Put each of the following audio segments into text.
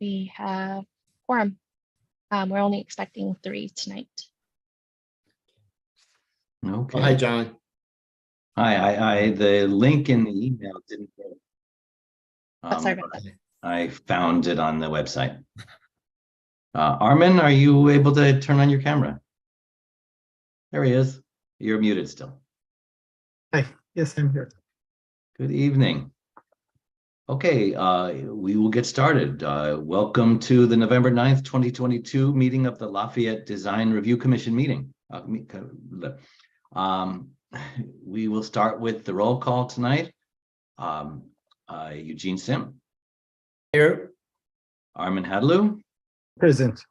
we have quorum. We're only expecting 3 tonight. Okay. Oh, hi, John. Hi, the link in the email didn't go. Sorry about that. I found it on the website. Armin, are you able to turn on your camera? There he is. You're muted still. Hi, yes, I'm here. Good evening. Okay, we will get started. Welcome to the November 9th, 2022 meeting of the Lafayette Design Review Commission meeting. We will start with the roll call tonight. Eugene Sim. Here. Armin Hadloo. Present.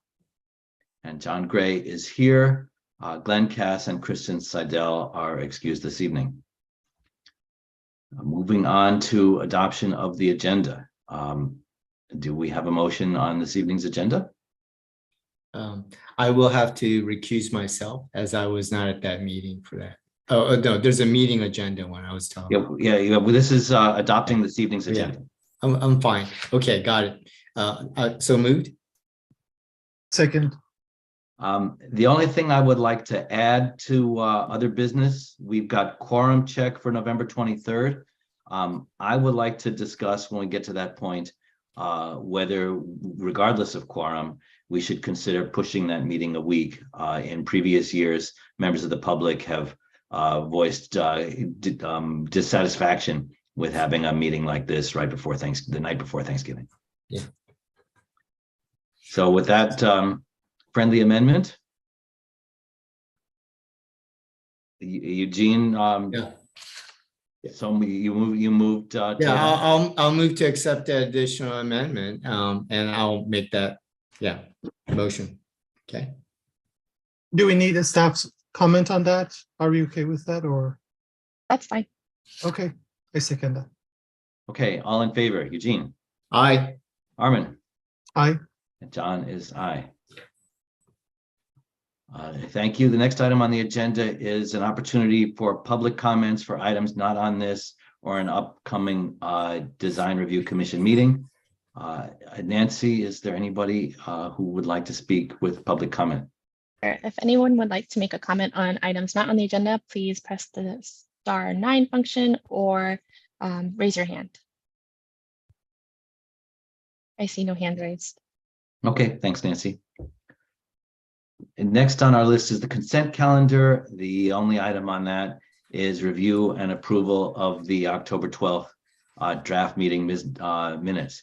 And John Gray is here. Glenn Cass and Kristen Seidel are excused this evening. Moving on to adoption of the agenda. Do we have a motion on this evening's agenda? I will have to recuse myself as I was not at that meeting for that. Oh, no, there's a meeting agenda when I was telling. Yeah. Well, this is adopting this evening's agenda. Yeah, I'm fine. Okay, got it. So moved. Second. The only thing I would like to add to other business, we've got quorum check for November 23rd. I would like to discuss when we get to that point whether, regardless of quorum, we should consider pushing that meeting a week. In previous years, members of the public have voiced dissatisfaction with having a meeting like this right before the night before Thanksgiving. Yeah. So with that friendly amendment, Eugene. Yeah. So you moved. I'll move to accept the additional amendment, and I'll make that motion. Okay. Do we need a staff's comment on that? Are we okay with that, or? That's fine. Okay, I second that. Okay, all in favor, Eugene. Aye. Armin. Aye. And John is aye. Thank you. The next item on the agenda is an opportunity for public comments for items not on this or an upcoming Design Review Commission meeting. Nancy, is there anybody who would like to speak with public comment? If anyone would like to make a comment on items not on the agenda, please press the *9 function or raise your hand. I see no hand raised. Okay, thanks, Nancy. And next on our list is the consent calendar. The only item on that is review and approval of the October 12th draft meeting minutes.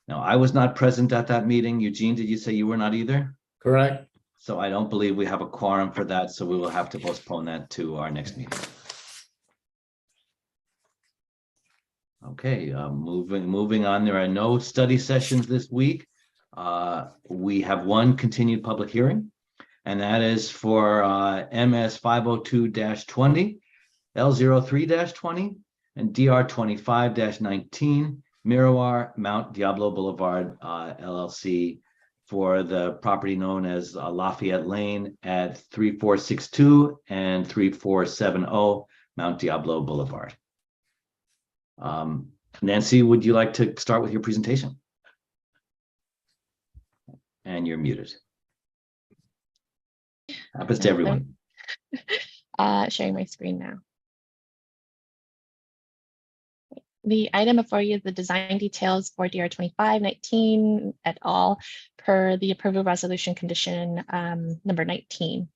Now, I was not present at that meeting. Eugene, did you say you were not either? Correct. So I don't believe we have a quorum for that, so we will have to postpone that to our next meeting. Okay, moving on. There are no study sessions this week. We have one continued public hearing, and that is for MS 502-20, L03-20, and DR 25-19, Miramar Mount Diablo Boulevard LLC, for the property known as Lafayette Lane at 3462 and 3470 Mount Diablo Boulevard. Nancy, would you like to start with your presentation? And you're muted. Happens to everyone. Sharing my screen now. The item before you is the design details for DR 2519 et al. Per the approval resolution condition number 19.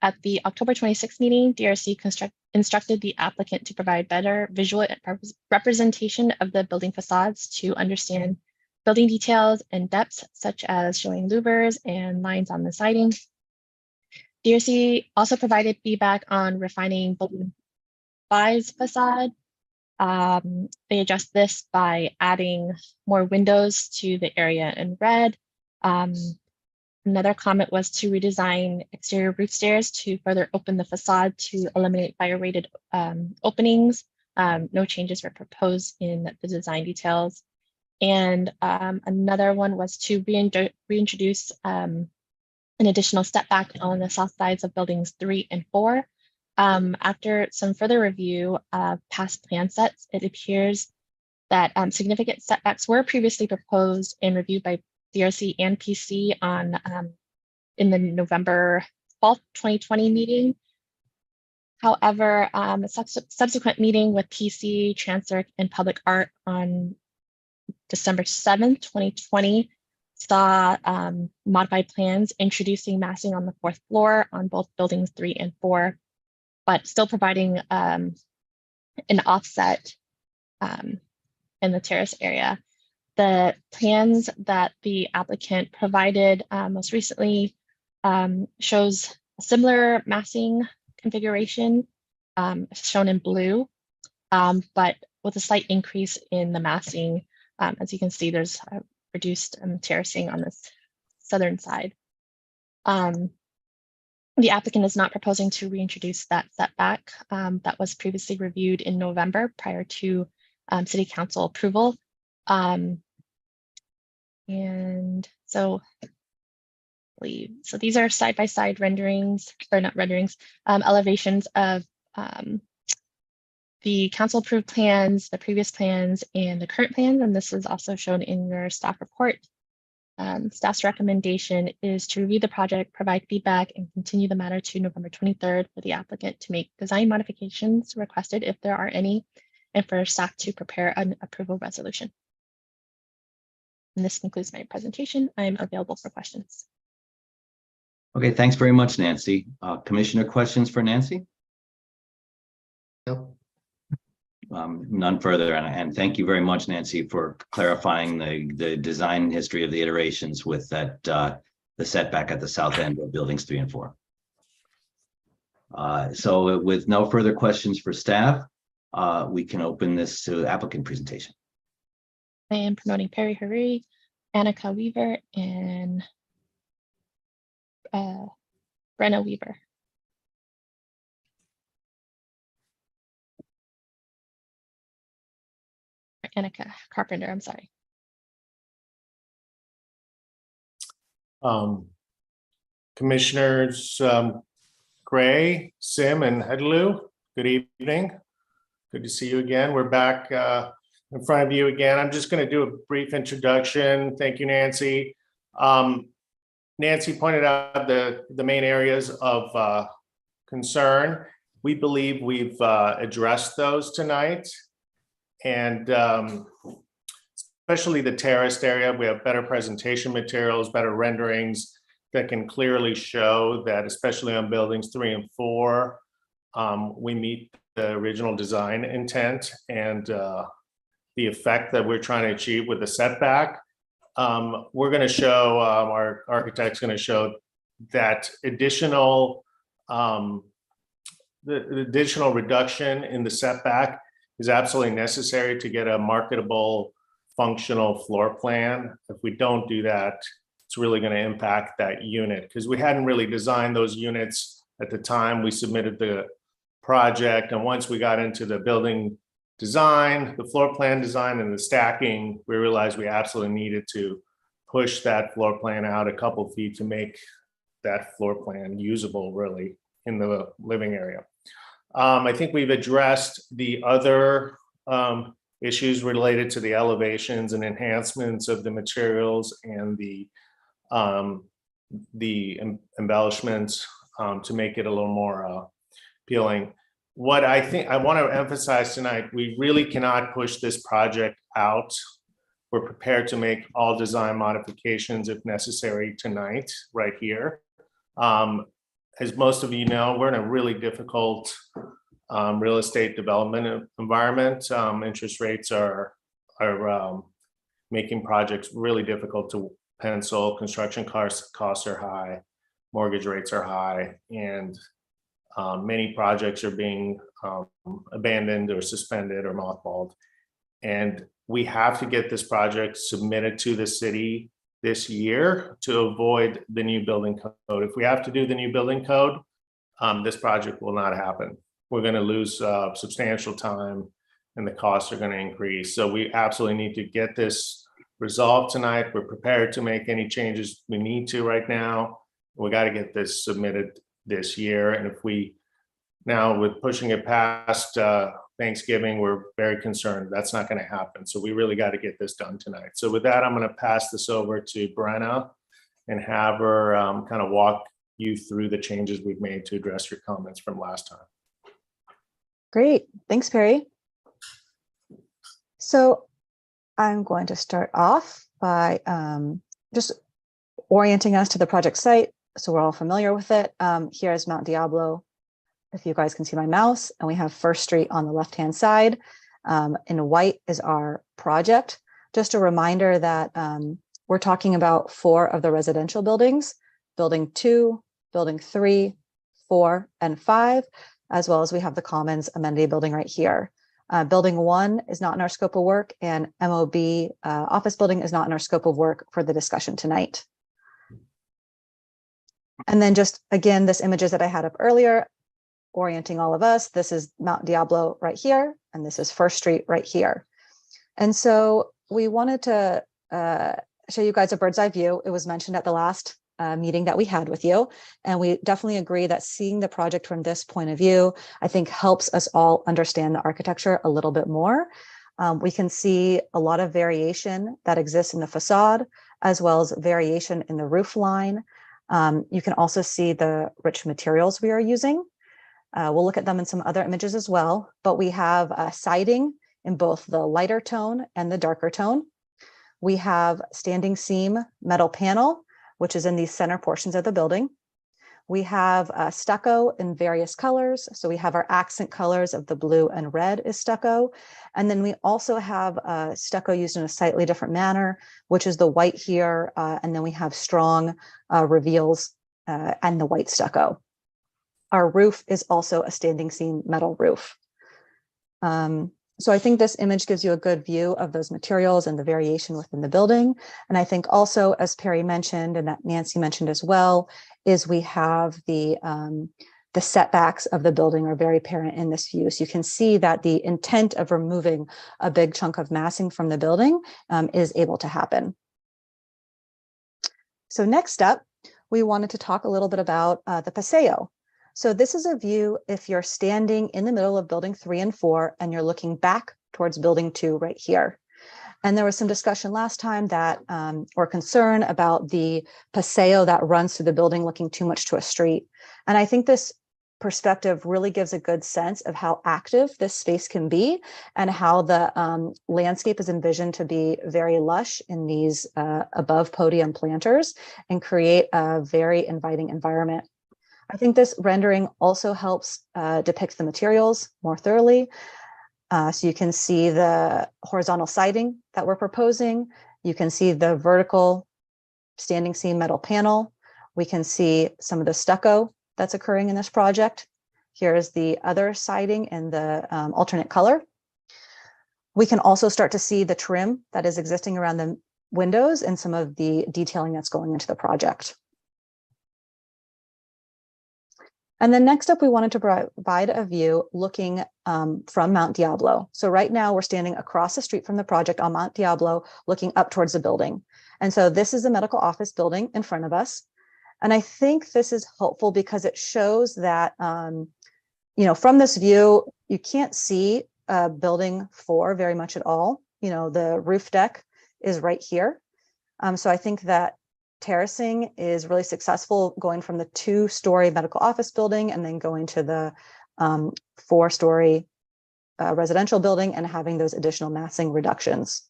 At the October 26th meeting, DRC instructed the applicant to provide better visual representation of the building facades to understand building details and depths, such as showing louvers and lines on the siding. DRC also provided feedback on refining building 5's facade. They addressed this by adding more windows to the area in red. Another comment was to redesign exterior roof stairs to further open the facade to eliminate fire-rated openings. No changes were proposed in the design details. And another one was to reintroduce an additional step back on the south sides of buildings 3 and 4. After some further review of past plan sets, it appears that significant setbacks were previously proposed and reviewed by DRC and PC on in the November 12th, 2020 meeting. However, a subsequent meeting with PC, Chancellor, and Public Art on December 7th, 2020 saw modified plans introducing massing on the 4th floor on both buildings 3 and 4, but still providing an offset in the terrace area. The plans that the applicant provided most recently shows a similar massing configuration shown in blue, but with a slight increase in the massing. As you can see, there's reduced terracing on this southern side. The applicant is not proposing to reintroduce that setback that was previously reviewed in November prior to City Council approval. And so these are side-by-side renderings, or not renderings, elevations of the council approved plans, the previous plans, and the current plans. And this is also shown in your staff report. Staff's recommendation is to review the project, provide feedback, and continue the matter to November 23rd for the applicant to make design modifications requested if there are any, and for staff to prepare an approval resolution. And this concludes my presentation. I'm available for questions. Okay, thanks very much, Nancy. Commissioner, questions for Nancy? No. None further, and thank you very much, Nancy, for clarifying the design history of the iterations with that the setback at the south end of buildings 3 and 4. So with no further questions for staff, we can open this to applicant presentation. I am promoting Perry Hariri, Annika Weaver, and Brenna Weaver. Annika Carpenter, I'm sorry. Commissioners Gray, Sim, and Hedlu, good evening. Good to see you again. We're back in front of you again. I'm just going to do a brief introduction. Thank you, Nancy. Nancy pointed out the main areas of concern. We believe we've addressed those tonight. And especially the terraced area, we have better presentation materials, better renderings that can clearly show that, especially on buildings 3 and 4, we meet the original design intent and the effect that we're trying to achieve with the setback. We're going to show, our architect's going to show that the additional reduction in the setback is absolutely necessary to get a marketable, functional floor plan. If we don't do that, it's really going to impact that unit, because we hadn't really designed those units at the time we submitted the project. And once we got into the building design, the floor plan design, and the stacking, we realized we absolutely needed to push that floor plan out a couple feet to make that floor plan usable, really, in the living area. I think we've addressed the other issues related to the elevations and enhancements of the materials and the embellishments to make it a little more appealing. What I think I want to emphasize tonight, we really cannot push this project out. We're prepared to make all design modifications if necessary tonight, right here. As most of you know, we're in a really difficult real estate development environment. Interest rates are making projects really difficult to pencil. Construction costs are high, mortgage rates are high, and many projects are being abandoned or suspended or mothballed. And we have to get this project submitted to the city this year to avoid the new building code. If we have to do the new building code, this project will not happen. We're going to lose substantial time and the costs are going to increase. So we absolutely need to get this resolved tonight. We're prepared to make any changes we need to right now. We got to get this submitted this year. And if we Now, with pushing it past Thanksgiving, we're very concerned that's not going to happen. So we really got to get this done tonight. So with that, I'm going to pass this over to Brenna and have her kind of walk you through the changes we've made to address your comments from last time. Great. Thanks, Perry. So I'm going to start off by just orienting us to the project site so we're all familiar with it. Here is Mount Diablo, if you guys can see my mouse, and we have First Street on the left-hand side. In white is our project. Just a reminder that we're talking about 4 of the residential buildings, building 2, building 3, 4, and 5, as well as we have the Commons amenity building right here. Building 1 is not in our scope of work, and MOB office building is not in our scope of work for the discussion tonight. And then just again, this images that I had up earlier, orienting all of us. This is Mount Diablo right here, and this is First Street right here. And so we wanted to show you guys a bird's eye view. It was mentioned at the last meeting that we had with you, and we definitely agree that seeing the project from this point of view, I think helps us all understand the architecture a little bit more. We can see a lot of variation that exists in the facade, as well as variation in the roof line. You can also see the rich materials we are using. We'll look at them in some other images as well, but we have siding in both the lighter tone and the darker tone. We have standing seam metal panel, which is in these center portions of the building. We have stucco in various colors. So we have our accent colors of the blue and red is stucco. And then we also have stucco used in a slightly different manner, which is the white here. And then we have strong reveals and the white stucco. Our roof is also a standing seam metal roof. So I think this image gives you a good view of those materials and the variation within the building. And I think also, as Perry mentioned, and that Nancy mentioned as well, is we have the setbacks of the building are very apparent in this view. So you can see that the intent of removing a big chunk of massing from the building is able to happen. So next up, we wanted to talk a little bit about the paseo. So this is a view if you're standing in the middle of building 3 and 4 and you're looking back towards building 2 right here. And there was some discussion last time that or concern about the paseo that runs through the building looking too much to a street. And I think this perspective really gives a good sense of how active this space can be and how the landscape is envisioned to be very lush in these above podium planters and create a very inviting environment. I think this rendering also helps depict the materials more thoroughly. So you can see the horizontal siding that we're proposing. You can see the vertical standing seam metal panel. We can see some of the stucco that's occurring in this project. Here's the other siding in the alternate color. We can also start to see the trim that is existing around the windows and some of the detailing that's going into the project. And then next up, we wanted to provide a view looking from Mount Diablo. So right now we're standing across the street from the project on Mount Diablo, looking up towards the building. And so this is the medical office building in front of us. And I think this is helpful because it shows that, you know, from this view, you can't see building 4 very much at all. You know, the roof deck is right here. So I think that terracing is really successful, going from the 2-story medical office building and then going to the 4-story residential building and having those additional massing reductions.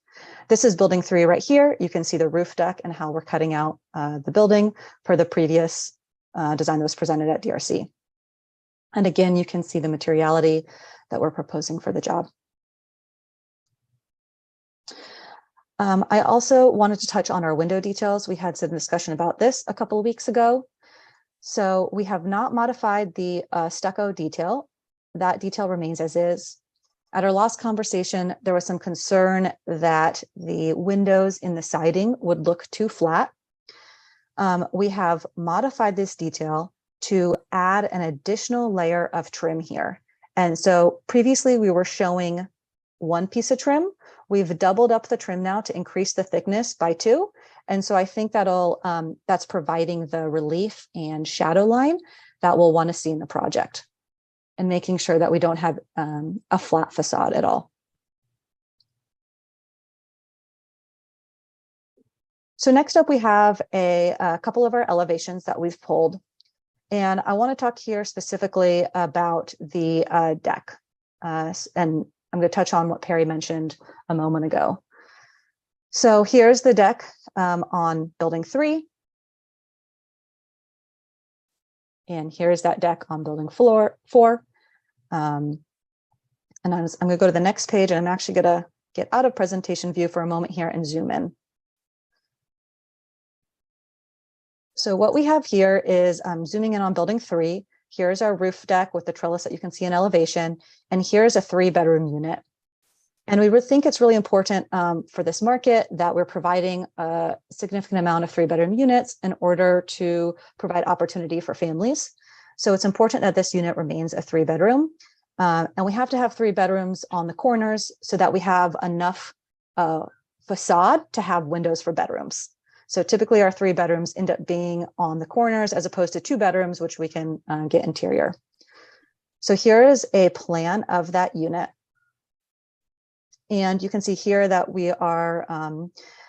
This is building 3 right here. You can see the roof deck and how we're cutting out the building for the previous design that was presented at DRC. And again, you can see the materiality that we're proposing for the job. I also wanted to touch on our window details. We had some discussion about this a couple of weeks ago. So we have not modified the stucco detail. That detail remains as is. At our last conversation, there was some concern that the windows in the siding would look too flat. We have modified this detail to add an additional layer of trim here. And so previously we were showing 1 piece of trim. We've doubled up the trim now to increase the thickness by 2. And so I think that's providing the relief and shadow line that we'll want to see in the project. and making sure that we don't have a flat facade at all. So next up, we have a couple of our elevations that we've pulled. And I want to talk here specifically about the deck. And I'm going to touch on what Perry mentioned a moment ago. So here's the deck on building 3. And here's that deck on building 4. And I'm going to go to the next page, and I'm actually going to get out of presentation view for a moment here and zoom in. So what we have here is zooming in on building 3. Here's our roof deck with the trellis that you can see in elevation. And here's a 3-bedroom unit. And we would think it's really important for this market that we're providing a significant amount of 3-bedroom units in order to provide opportunity for families. So it's important that this unit remains a 3-bedroom. And we have to have 3 bedrooms on the corners so that we have enough facade to have windows for bedrooms. So typically our 3 bedrooms end up being on the corners as opposed to 2 bedrooms, which we can get interior. So here is a plan of that unit. And you can see here that we are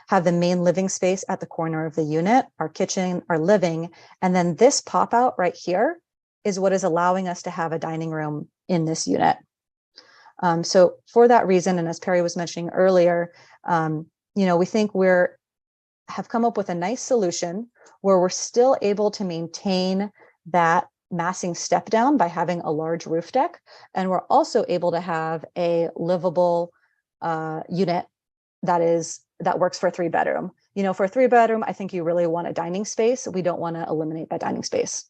have the main living space at the corner of the unit, our kitchen, our living, and then this pop out right here is what is allowing us to have a dining room in this unit. So for that reason, and as Perry was mentioning earlier, we think have come up with a nice solution where we're still able to maintain that massing step down by having a large roof deck. And we're also able to have a livable unit that works for a 3-bedroom. For a 3-bedroom, I think you really want a dining space. We don't want to eliminate that dining space.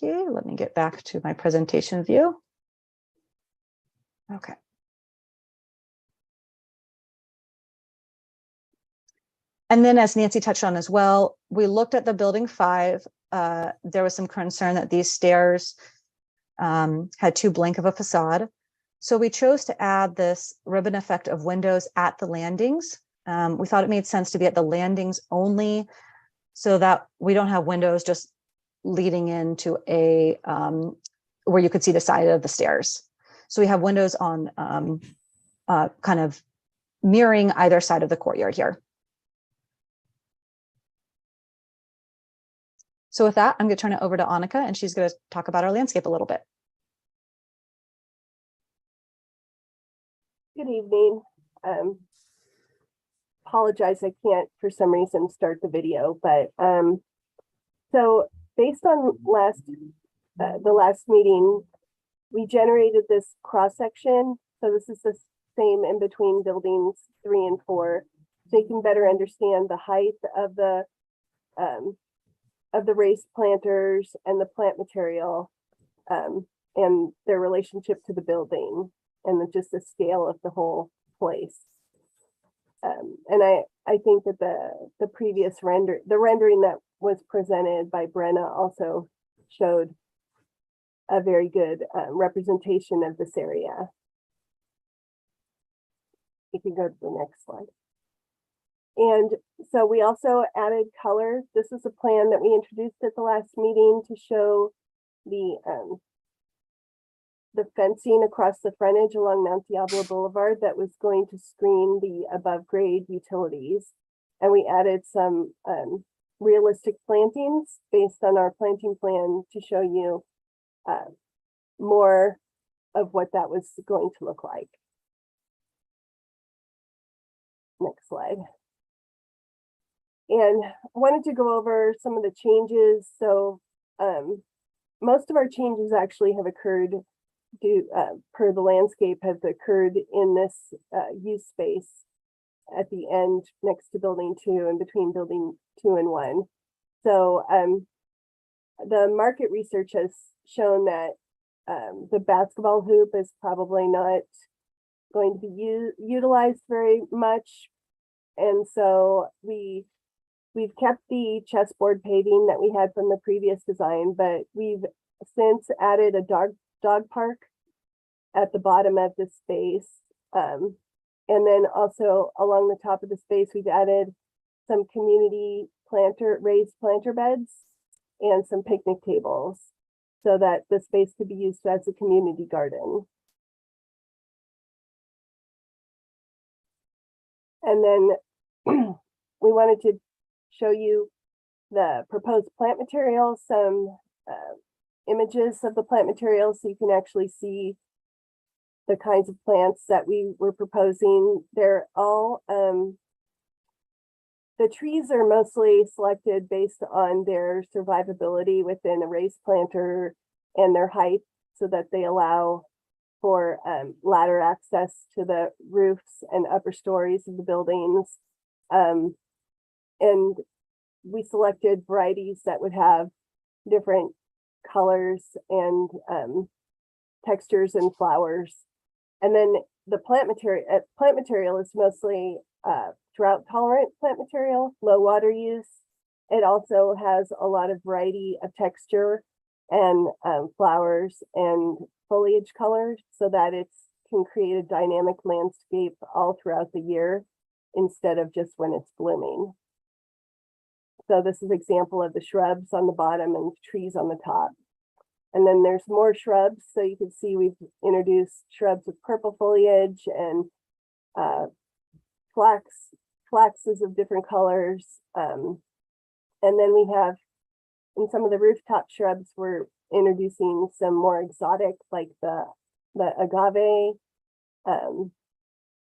Okay, let me get back to my presentation view. Okay. And then as Nancy touched on as well, we looked at the building 5. There was some concern that these stairs had too blank of a facade. So we chose to add this ribbon effect of windows at the landings. We thought it made sense to be at the landings only so that we don't have windows just leading into a where you could see the side of the stairs. So we have windows on kind of mirroring either side of the courtyard here. So with that, I'm going to turn it over to Annika, and she's going to talk about our landscape a little bit. Good evening. Apologize, I can't for some reason start the video, but so based on the last meeting, we generated this cross section. So this is the same in between buildings 3 and 4, so you can better understand the height of the raised planters and the plant material and their relationship to the building and just the scale of the whole place. And I think that the previous rendering that was presented by Brenna also showed a very good representation of this area. You can go to the next slide. And so we also added color. This is a plan that we introduced at the last meeting to show the fencing across the frontage along Mount Diablo Boulevard that was going to screen the above grade utilities. And we added some realistic plantings based on our planting plan to show you more of what that was going to look like. Next slide. And I wanted to go over some of the changes. So most of our changes actually have occurred per the landscape have occurred in this use space at the end next to building 2 and between building 2 and 1. So the market research has shown that the basketball hoop is probably not going to be utilized very much. And so we've kept the chessboard paving that we had from the previous design, but we've since added a dog park at the bottom of the space. And then also along the top of the space, we've added some community raised planter beds and some picnic tables. so that the space could be used as a community garden. And then we wanted to show you the proposed plant materials, some images of the plant materials so you can actually see the kinds of plants that we were proposing. They're all, the trees are mostly selected based on their survivability within a raised planter and their height so that they allow for ladder access to the roofs and upper stories of the buildings. And we selected varieties that would have different colors and textures and flowers. And then the plant material is mostly drought tolerant plant material, low water use. It also has a lot of variety of texture and flowers and foliage colors so that it can create a dynamic landscape all throughout the year instead of just when it's blooming. So this is an example of the shrubs on the bottom and trees on the top. And then there's more shrubs. So you can see we've introduced shrubs with purple foliage and flaxes of different colors. And then we have, in some of the rooftop shrubs, we're introducing some more exotic, like the agave. And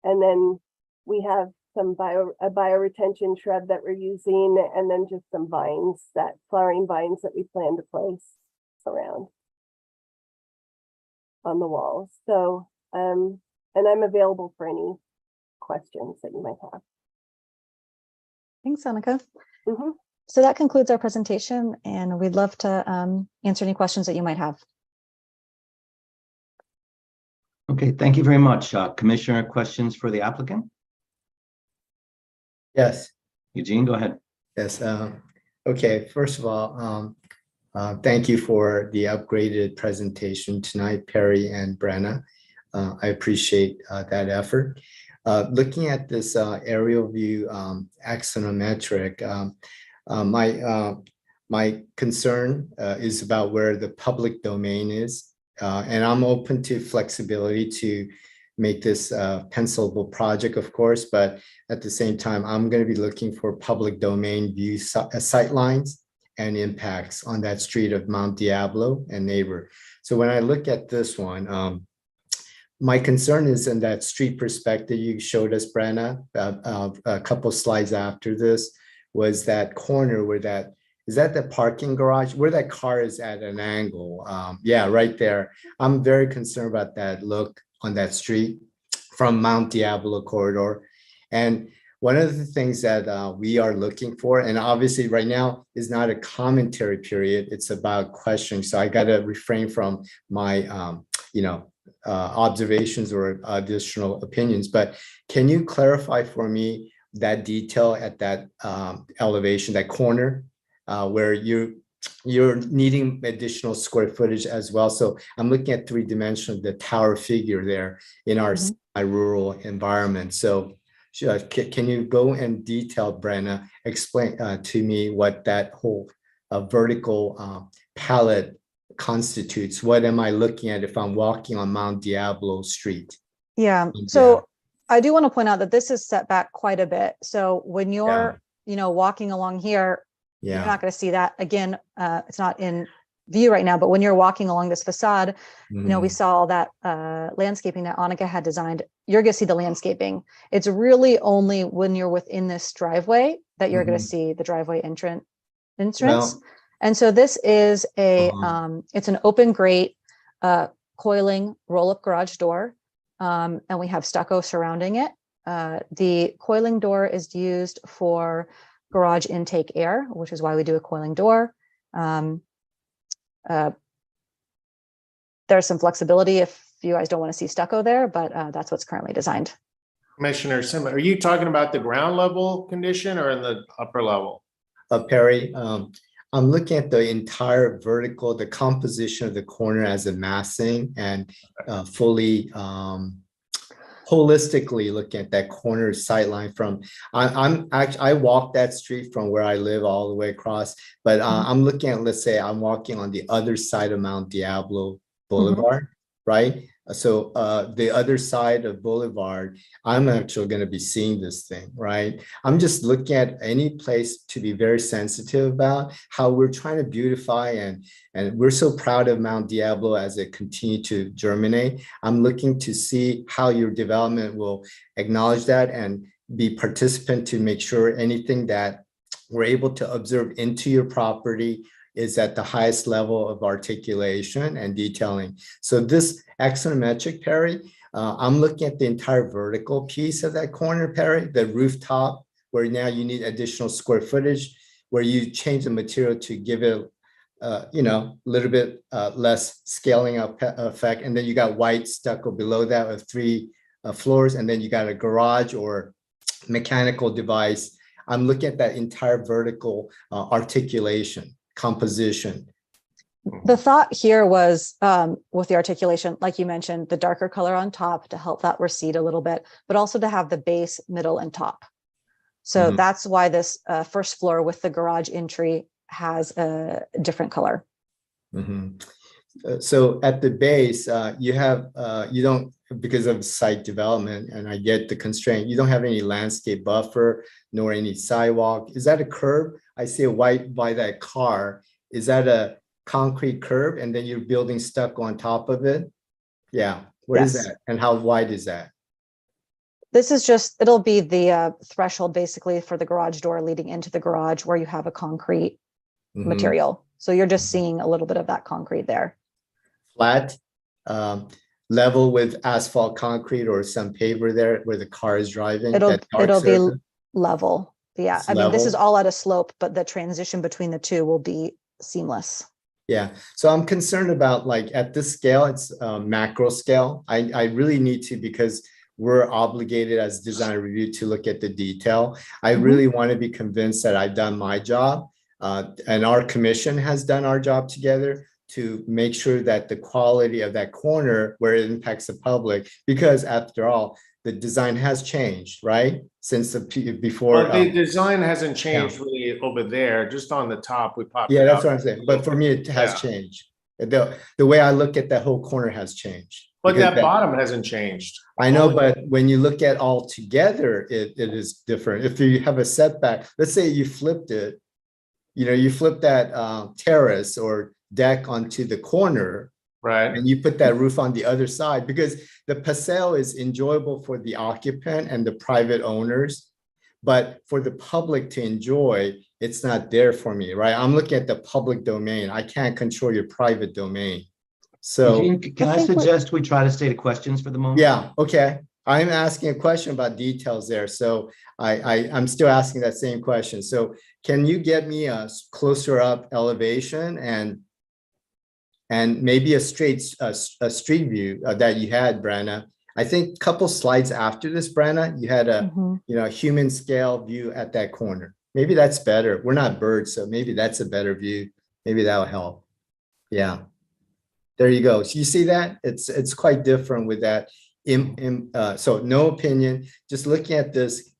then we have some bioretention shrub that we're using, and then just some vines, flowering vines that we plan to place around on the walls. So, and I'm available for any questions that you might have. Thanks, Annika. Mm-hmm. So that concludes our presentation, and we'd love to answer any questions that you might have. Okay, thank you very much. Commissioner, questions for the applicant? Yes. Eugene, go ahead. Yes. Okay. First of all, thank you for the upgraded presentation tonight, Perry and Brenna. I appreciate that effort. Looking at this aerial view axonometric, my concern is about where the public domain is, and I'm open to flexibility to make this a pencilable project, of course, but at the same time, I'm going to be looking for public domain view sight lines and impacts on that street of Mount Diablo and neighbor. So when I look at this one, my concern is in that street perspective you showed us, Brenna, a couple slides after this, was that corner where is that the parking garage, where that car is at an angle? Yeah, right there. I'm very concerned about that look on that street from Mount Diablo corridor. And one of the things that we are looking for, and obviously right now is not a commentary period, it's about questioning. So I got to refrain from my, observations or additional opinions, but can you clarify for me that detail at that elevation, that corner where you're needing additional square footage as well? So I'm looking at 3-dimensional, the tower figure there in our rural environment. So can you go in detail, Brenna, explain to me what that whole vertical palette constitutes? What am I looking at if I'm walking on Mount Diablo Street? Yeah, so I do want to point out that this is set back quite a bit. So when you're, walking along here, you're not going to see that. Again, it's not in view right now, but when you're walking along this facade, we saw all that landscaping that Annika had designed. You're going to see the landscaping. It's really only when you're within this driveway that you're going to see the driveway entrance. Well, and so this is it's an open grate coiling roll-up garage door, and we have stucco surrounding it. The coiling door is used for garage intake air, which is why we do a coiling door. There's some flexibility if you guys don't want to see stucco there, but that's what's currently designed. Commissioner Sim, are you talking about the ground level condition or in the upper level? Perry, I'm looking at the entire vertical, the composition of the corner as a massing and fully holistically looking at that corner sight line from, I'm actually, I walk that street from where I live all the way across, but I'm looking at, let's say I'm walking on the other side of Mount Diablo Boulevard, right? So the other side of Boulevard, I'm actually going to be seeing this thing, right? I'm just looking at any place to be very sensitive about how we're trying to beautify, and we're so proud of Mount Diablo as it continues to germinate. I'm looking to see how your development will acknowledge that and be participant to make sure anything that we're able to observe into your property is at the highest level of articulation and detailing. So this axonometric, Perry, I'm looking at the entire vertical piece of that corner, Perry, the rooftop, where now you need additional square footage, where you change the material to give it, you know, a little bit less scaling up effect. And then you got white stucco below that with 3 floors. And then you got a garage or mechanical device. I'm looking at that entire vertical articulation, composition. The thought here was with the articulation, like you mentioned, the darker color on top to help that recede a little bit, but also to have the base, middle, and top. So that's why this first floor with the garage entry has a different color. So at the base, you have, you don't, because of site development, and I get the constraint, you don't have any landscape buffer, nor any sidewalk. Is that a curb? I see a white by that car. Is that a concrete curb? And then you're building stucco on top of it? Yeah. What is that? And how wide is that? This is just, it'll be the threshold basically for the garage door leading into the garage where you have a concrete material. So you're just seeing a little bit of that concrete there. Flat, level with asphalt concrete or some paver there where the car is driving? It'll be level. Yeah, It's I mean, this is level. all at a slope, but the transition between the two will be seamless. Yeah, so I'm concerned about, like, at this scale, it's macro scale. I really need to, because we're obligated as design review to look at the detail. I really want to be convinced that I've done my job, and our commission has done our job together to make sure that the quality of that corner where it impacts the public, because after all, the design has changed, right? Since before. Well, the design hasn't changed really over there, just on the top, we popped Yeah, it that's out. what I'm saying. But for me, it has Yeah. changed. The way I look at that whole corner has changed. But Because that bottom hasn't changed. I know, but when you look at all together, it is different. If you have a setback, let's say you flipped it, you know, you flip that terrace or deck onto the corner, Right. and you put that roof on the other side, because the paseo is enjoyable for the occupant and the private owners, but for the public to enjoy, it's not there for me, right? I'm looking at the public domain. I can't control your private domain. So Eugene, can I suggest we try to stay to questions for the moment? yeah, okay. I'm asking a question about details there. So I'm still asking that same question. So can you get me a closer up elevation and maybe a street view that you had, Brenna? I think a couple slides after this, Brenna, you had a human scale view at that corner. Maybe that's better. We're not birds, so maybe that's a better view. Maybe that'll help. Yeah. There you go. So you see that? It's quite different with that. So no opinion, just looking at this,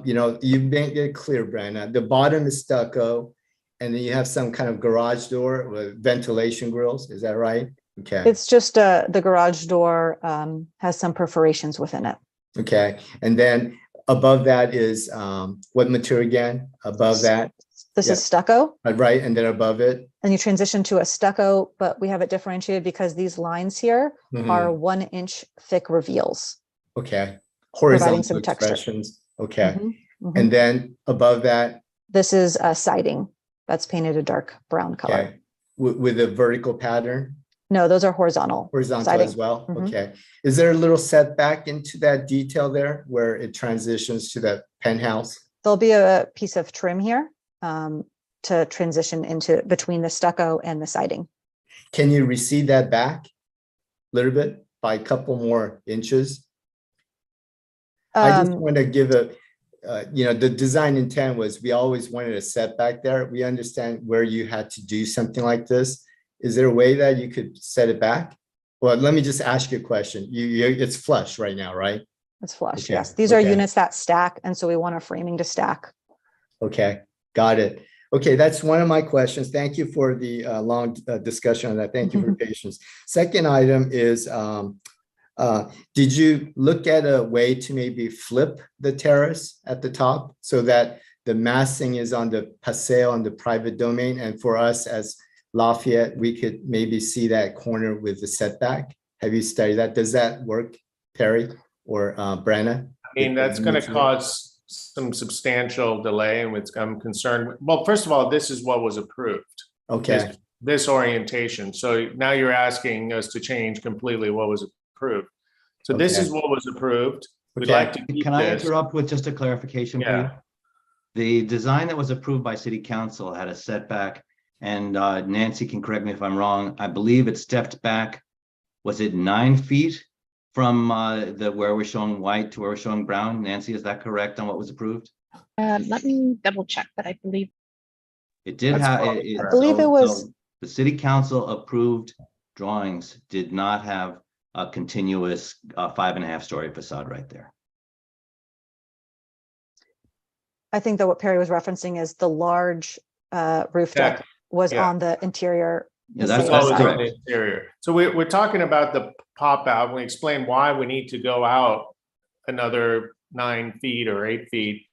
you know, you make it clear, Brandon. The bottom is stucco, and then you have some kind of garage door with ventilation grills. Is that right? Okay. It's just the garage door has some perforations within it. Okay. And then above that is what material again? Above that? This is stucco. Right. And then above it? And you transition to a stucco, but we have it differentiated because these lines here are 1 inch thick reveals. Okay. Providing Horizontal some texture. expressions. Okay. And then above that? This is siding that's painted a dark brown color. Okay. With a vertical pattern? No, those are horizontal. Horizontal siding. as well? Okay. Is there a little setback into that detail there where it transitions to that penthouse? There'll be a piece of trim here to transition into between the stucco and the siding. Can you recede that back a little bit by a couple more inches? I just want to give a, you know, the design intent was we always wanted a setback there. We understand where you had to do something like this. Is there a way that you could set it back? Well, let me just ask you a question. It's flush right now, right? It's flush, Okay, yes. These are okay. units that stack, and so we want our framing to stack. Okay, got it. Okay, that's one of my questions. Thank you for the long discussion on that. Thank you for your patience. Second item is, did you look at a way to maybe flip the terrace at the top so that the massing is on the paseo, on the private domain, and for us as Lafayette, we could maybe see that corner with the setback? Have you studied that? Does that work, Perry or Brenna? I mean, that's going to cause some substantial delay, and I'm concerned. Well, first of all, this is what was approved. Okay, This orientation. So now you're asking us to change completely what was approved. So this is what was approved. We'd like to keep Can I this. interrupt with just a clarification, please? Yeah. The design that was approved by City Council had a setback, and Nancy can correct me if I'm wrong. I believe it stepped back, was it 9 feet from where we're showing white to where we're showing brown? Nancy, is that correct on what was approved? Let me double check, but I believe It did That's have. probably I believe it was, The City Council approved drawings did not have a continuous 5.5-story facade right there. I think that what Perry was referencing is the large roof deck was on the interior. Yeah, facade. that's on correct. the interior. So we're talking about the pop out. We explain why we need to go out another 9 feet or 8 feet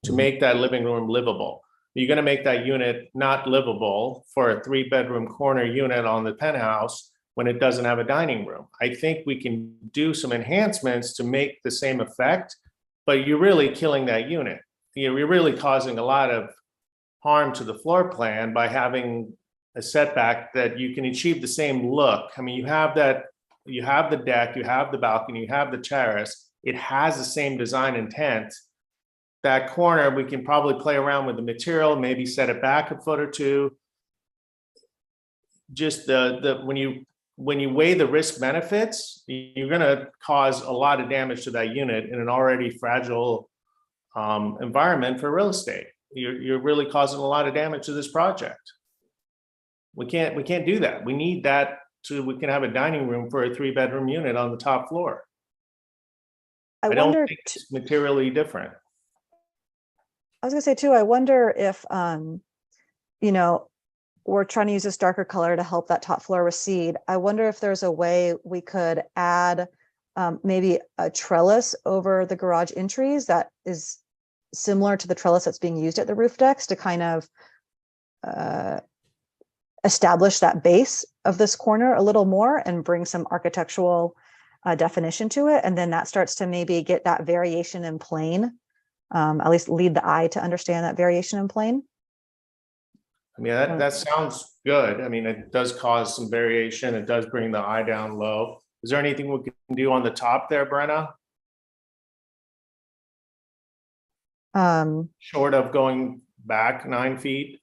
to make that living room livable. You're going to make that unit not livable for a 3-bedroom corner unit on the penthouse when it doesn't have a dining room. I think we can do some enhancements to make the same effect, but you're really killing that unit. You're really causing a lot of harm to the floor plan by having a setback that you can achieve the same look. I mean, you have the deck, you have the balcony, you have the terrace. It has the same design intent. That corner, we can probably play around with the material, maybe set it back a foot or two. Just when you weigh the risk benefits, you're going to cause a lot of damage to that unit in an already fragile environment for real estate. You're really causing a lot of damage to this project. We can't do that. We need that so we can have a dining room for a 3-bedroom unit on the top floor. I don't think it's materially different. I was gonna say too, I wonder if, you know, we're trying to use this darker color to help that top floor recede. I wonder if there's a way we could add maybe a trellis over the garage entries that is similar to the trellis that's being used at the roof decks to kind of establish that base of this corner a little more and bring some architectural definition to it. And then that starts to maybe get that variation in plane, at least lead the eye to understand that variation in plane. I mean, that sounds good. I mean, it does cause some variation. It does bring the eye down low. Is there anything we can do on the top there, Brenna? Short of going back 9 feet?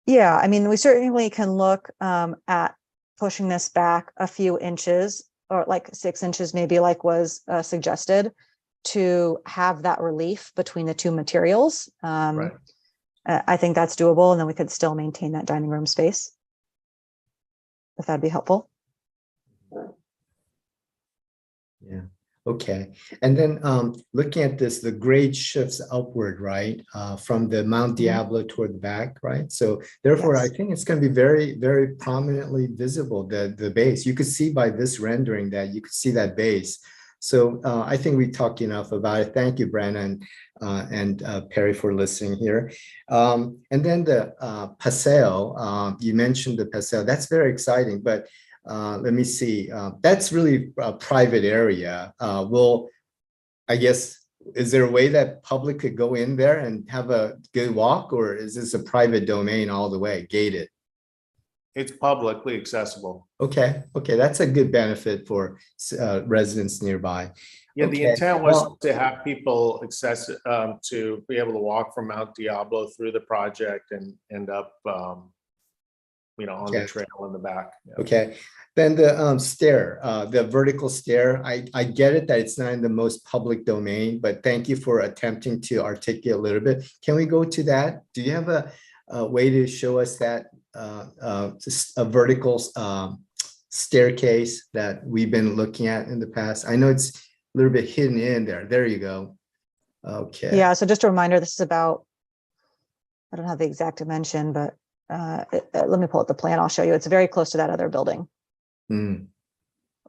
Yeah, I mean, we certainly can look at pushing this back a few inches, or like 6 inches, maybe, like was suggested, to have that relief between the two materials. Right. I think that's doable, and then we could still maintain that dining room space, if that'd be helpful. yeah, okay. And then looking at this, the grade shifts upward, right? From the Mount Diablo toward the back, right? So therefore, Yes. I think it's going to be very, very prominently visible, the base. You could see by this rendering that you could see that base. So I think we talked enough about it. Thank you, Brandon and Perry, for listening here. And then the paseo, you mentioned the paseo. That's very exciting, but let me see. That's really a private area. I guess, is there a way that public could go in there and have a good walk, or is this a private domain all the way, gated? It's publicly accessible. Okay, that's a good benefit for residents nearby. Yeah, the Okay, intent was well, to have people access to be able to walk from Mount Diablo through the project and end up, on the trail in the back. Yeah. Okay, then the stair, the vertical stair, I get it that it's not in the most public domain, but thank you for attempting to articulate a little bit. Can we go to that? Do you have a way to show us that, just a vertical staircase that we've been looking at in the past. I know it's a little bit hidden in there. There you go. Okay. Yeah, so just a reminder, this is about, I don't have the exact dimension, but let me pull up the plan. I'll show you. It's very close to that other building. Mm.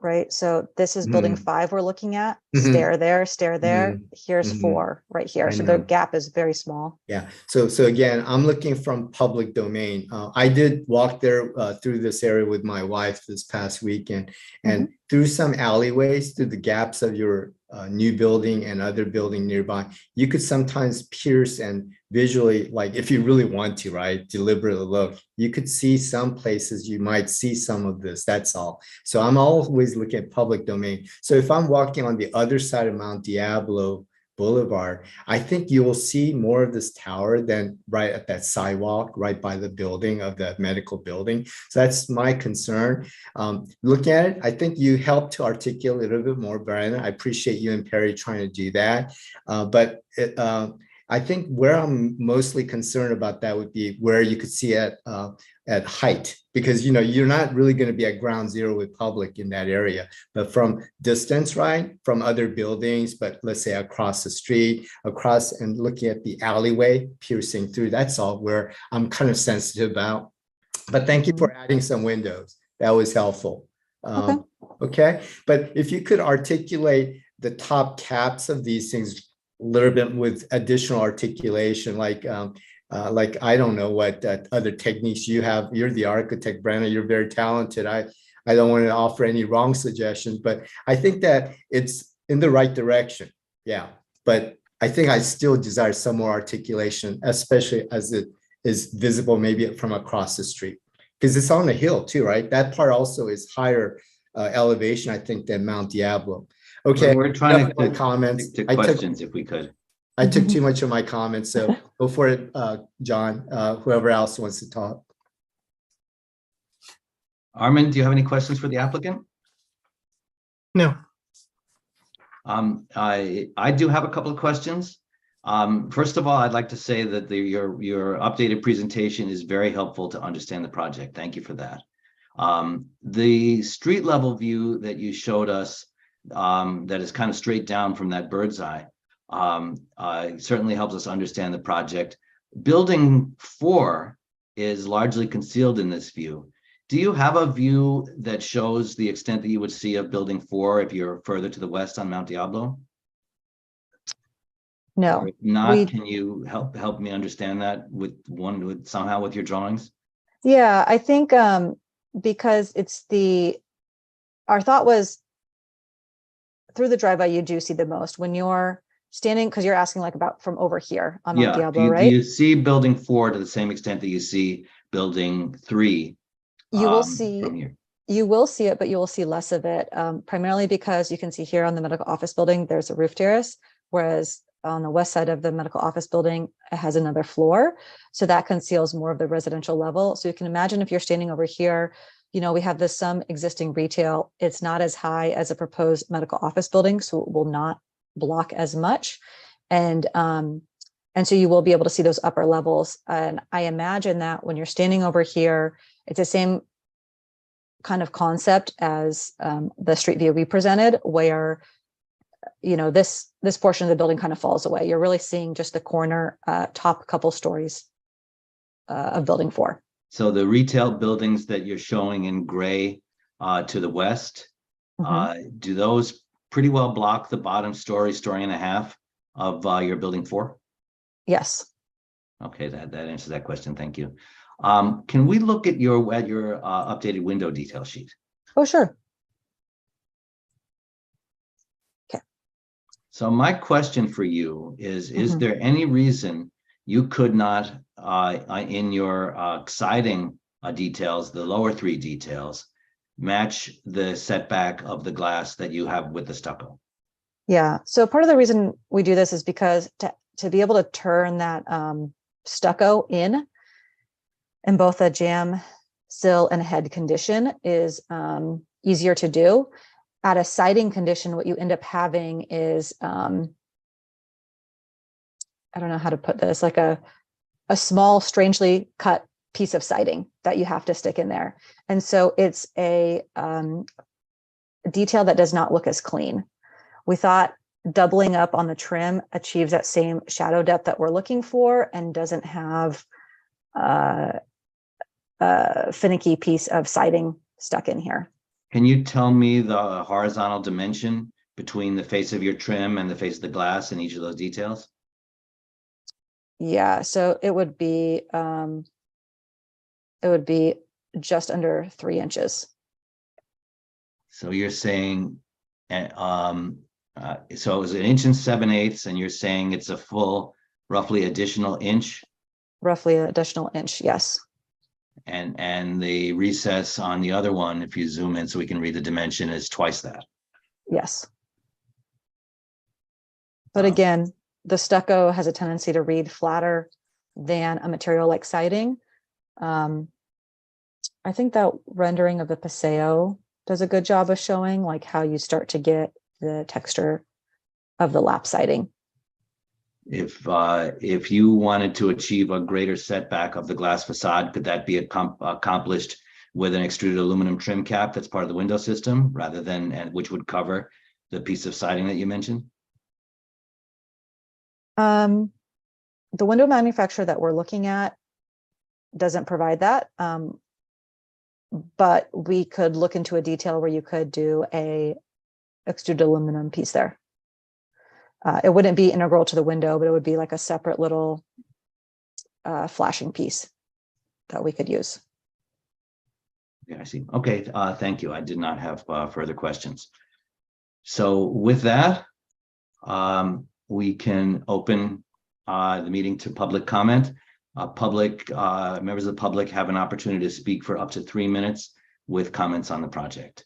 Right? So this is building 5 we're looking at. Mhm. Stair there, stair there. Here's Mhm. 4 right here. I So the know. gap is very small. Yeah. So again, I'm looking from public domain. I did walk there through this area with my wife this past weekend, and through some alleyways, through the gaps of your new building and other building nearby, you could sometimes pierce and visually, like if you really want to, right, deliberately look, you could see some places you might see some of this. That's all. So I'm always looking at public domain. So if I'm walking on the other side of Mount Diablo Boulevard, I think you will see more of this tower than right at that sidewalk, right by the building of the medical building. So that's my concern. Looking at it, I think you helped to articulate a little bit more, Brian. I appreciate you and Perry trying to do that. I think where I'm mostly concerned about that would be where you could see it at height, because you're not really going to be at ground zero with public in that area, but from distance, right, from other buildings, but let's say across the street, across and looking at the alleyway, piercing through, that's all where I'm kind of sensitive about. But thank you for adding some windows. That was helpful. Okay. But if you could articulate the top caps of these things a little bit with additional articulation, like I don't know what other techniques you have. You're the architect, Brandon. You're very talented. I don't want to offer any wrong suggestions, but I think that it's in the right direction. Yeah, but I think I still desire some more articulation, especially as it is visible maybe from across the street, because it's on a hill too, right? That part also is higher elevation, I think, than Mount Diablo. Okay, We're trying to comments. to questions if we could. I took too much of my comments, so go for it, John, whoever else wants to talk. Armin, do you have any questions for the applicant? No. I do have a couple of questions. First of all, I'd like to say that your updated presentation is very helpful to understand the project. Thank you for that. The street level view that you showed us, that is kind of straight down from that bird's eye, certainly helps us understand the project. Building 4 is largely concealed in this view. Do you have a view that shows the extent that you would see of building 4 if you're further to the west on Mount Diablo? No. Or if not, can you help me understand that somehow with your drawings? Yeah, I think because our thought was through the driveway, you do see the most when you're standing, because you're asking like about from over here on Mount Diablo, right? Do you see building 4 to the same extent that you see building 3? You will see from here? You will see it, but you will see less of it, primarily because you can see here on the medical office building, there's a roof terrace, whereas on the west side of the medical office building, it has another floor. So that conceals more of the residential level. So you can imagine if you're standing over here, we have some existing retail. It's not as high as a proposed medical office building, so it will not block as much. And so you will be able to see those upper levels. And I imagine that when you're standing over here, it's the same kind of concept as the street view we presented, where this portion of the building kind of falls away. You're really seeing just the corner top couple stories of building 4. So the retail buildings that you're showing in gray to the west, do those pretty well block the bottom story and a half of your building 4? Yes. Okay, that answers that question. Thank you. Can we look at your updated window detail sheet? Oh, sure. Okay. So my question for you is there any reason you could not, in your siding details, the lower 3 details, match the setback of the glass that you have with the stucco? Yeah. So part of the reason we do this is because to be able to turn that stucco in both a jam sill and head condition is easier to do. At a siding condition, what you end up having is, I don't know how to put this, like a small, strangely cut piece of siding that you have to stick in there. And so it's a detail that does not look as clean. We thought doubling up on the trim achieves that same shadow depth that we're looking for and doesn't have a finicky piece of siding stuck in here. Can you tell me the horizontal dimension between the face of your trim and the face of the glass in each of those details? Yeah, so it would be just under 3 inches. So you're saying, so it was 1 7/8 inches, and you're saying it's a full, roughly additional inch, Roughly an additional inch, yes. and the recess on the other one, if you zoom in so we can read the dimension, is twice that. Yes. But Uh, again, the stucco has a tendency to read flatter than a material like siding. I think that rendering of the Paseo does a good job of showing like how you start to get the texture of the lap siding. If you wanted to achieve a greater setback of the glass facade, could that be accomplished with an extruded aluminum trim cap that's part of the window system, rather than, and which would cover the piece of siding that you mentioned? The window manufacturer that we're looking at doesn't provide that. But we could look into a detail where you could do a extruded aluminum piece there. It wouldn't be integral to the window, but it would be like a separate little flashing piece that we could use. Yeah, I see. Okay, thank you. I did not have further questions. So with that, we can open the meeting to public comment. Members of the public have an opportunity to speak for up to 3 minutes with comments on the project.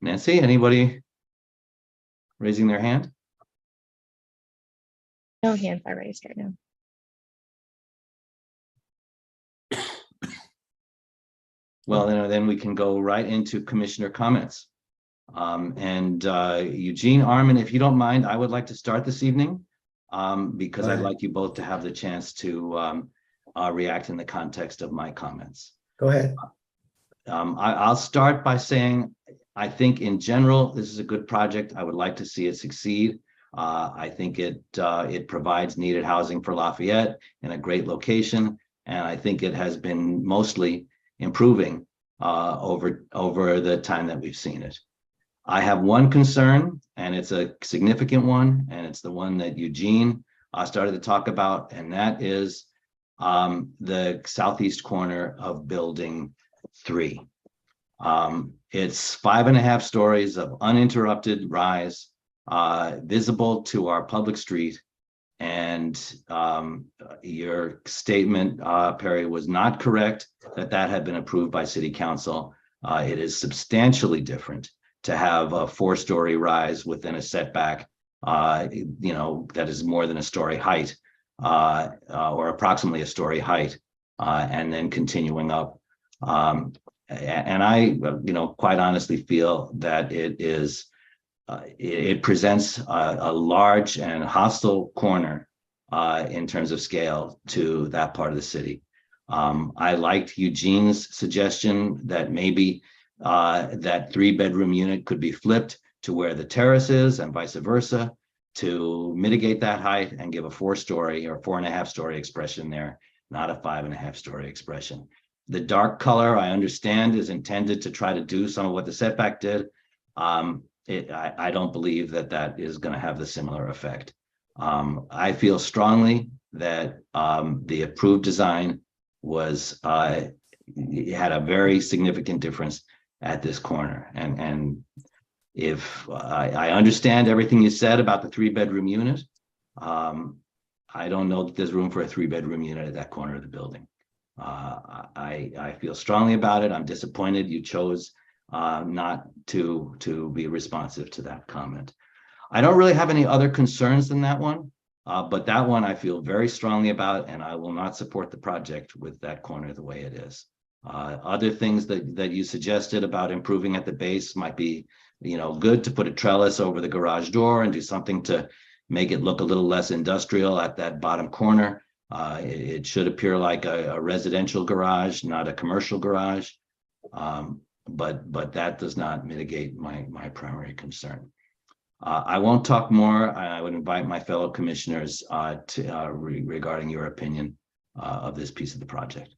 Nancy, anybody raising their hand? No hands are raised right now. Well, then we can go right into commissioner comments. Eugene, Armin, if you don't mind, I would like to start this evening because I'd like you both to have the chance to react in the context of my comments. Go ahead. I'll start by saying, I think in general, this is a good project. I would like to see it succeed. I think it provides needed housing for Lafayette in a great location. And I think it has been mostly improving over the time that we've seen it. I have one concern, and it's a significant one, and it's the one that Eugene started to talk about, and that is the southeast corner of building 3. It's 5.5 stories of uninterrupted rise, visible to our public street. And your statement, Perry, was not correct that had been approved by City Council. It is substantially different to have a 4-story rise within a setback, that is more than a story height, or approximately a story height, and then continuing up. And I, quite honestly feel that it presents a large and hostile corner in terms of scale to that part of the city. I liked Eugene's suggestion that maybe that 3-bedroom unit could be flipped to where the terrace is and vice versa to mitigate that height and give a 4-story or 4.5-story expression there, not a 5.5-story expression. The dark color, I understand, is intended to try to do some of what the setback did. I don't believe that is going to have the similar effect. I feel strongly that the approved design was had a very significant difference at this corner. And if I understand everything you said about the 3-bedroom unit, I don't know that there's room for a 3-bedroom unit at that corner of the building. I feel strongly about it. I'm disappointed you chose not to be responsive to that comment. I don't really have any other concerns than that one, but that one I feel very strongly about, and I will not support the project with that corner the way it is. Other things that you suggested about improving at the base might be, good to put a trellis over the garage door and do something to make it look a little less industrial at that bottom corner. It should appear like a residential garage, not a commercial garage. But that does not mitigate my primary concern. I won't talk more. I would invite my fellow commissioners regarding your opinion of this piece of the project.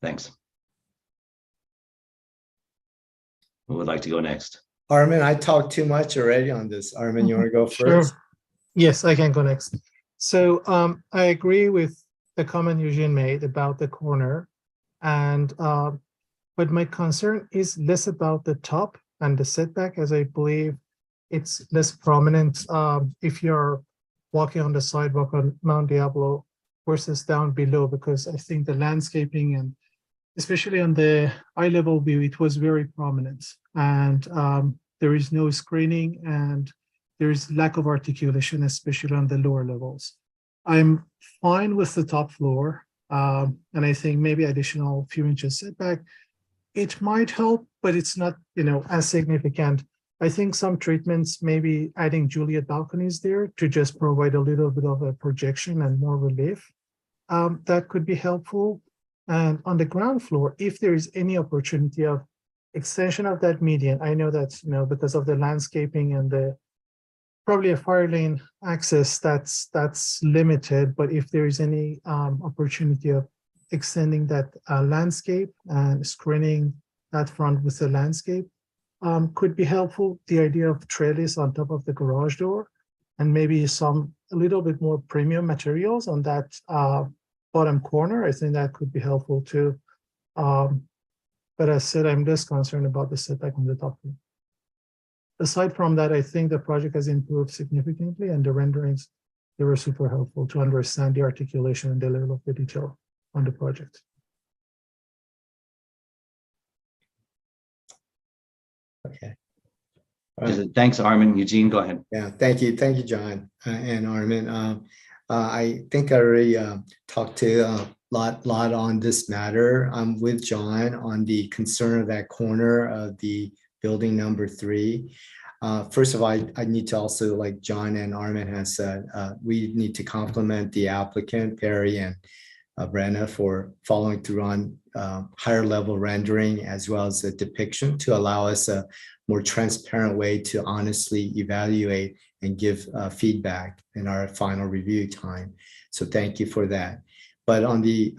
Thanks. Who would like to go next? Armin, I talked too much already on this. Armin, you want to go first? Sure. Yes, I can go next. So I agree with the comment Eugene made about the corner, and but my concern is less about the top and the setback, as I believe it's less prominent if you're walking on the sidewalk on Mount Diablo versus down below, because I think the landscaping, and especially on the eye level view, it was very prominent, and there is no screening and there is lack of articulation, especially on the lower levels. I'm fine with the top floor, and I think maybe additional few inches setback, it might help, but it's not, as significant. I think some treatments, maybe adding Juliet balconies there to just provide a little bit of a projection and more relief, that could be helpful. And on the ground floor, if there is any opportunity of extension of that median, I know that, because of the landscaping and the probably a fire lane access, that's limited, but if there is any opportunity of extending that landscape and screening that front with the landscape, could be helpful. The idea of trellis on top of the garage door, and maybe a little bit more premium materials on that bottom corner, I think that could be helpful too. But as I said, I'm less concerned about the setback on the top floor. Aside from that, I think the project has improved significantly, and the renderings, they were super helpful to understand the articulation and the level of the detail on the project. Okay. Thanks, Armin. Eugene, go ahead. Yeah, thank you, John and Armin. I think I already talked to a lot on this matter. I'm with John on the concern of that corner of the building number 3. First of all, I need to also, like John and Armin has said, we need to compliment the applicant, Perry and Brenna, for following through on higher level rendering as well as the depiction to allow us a more transparent way to honestly evaluate and give feedback in our final review time. So thank you for that. But on the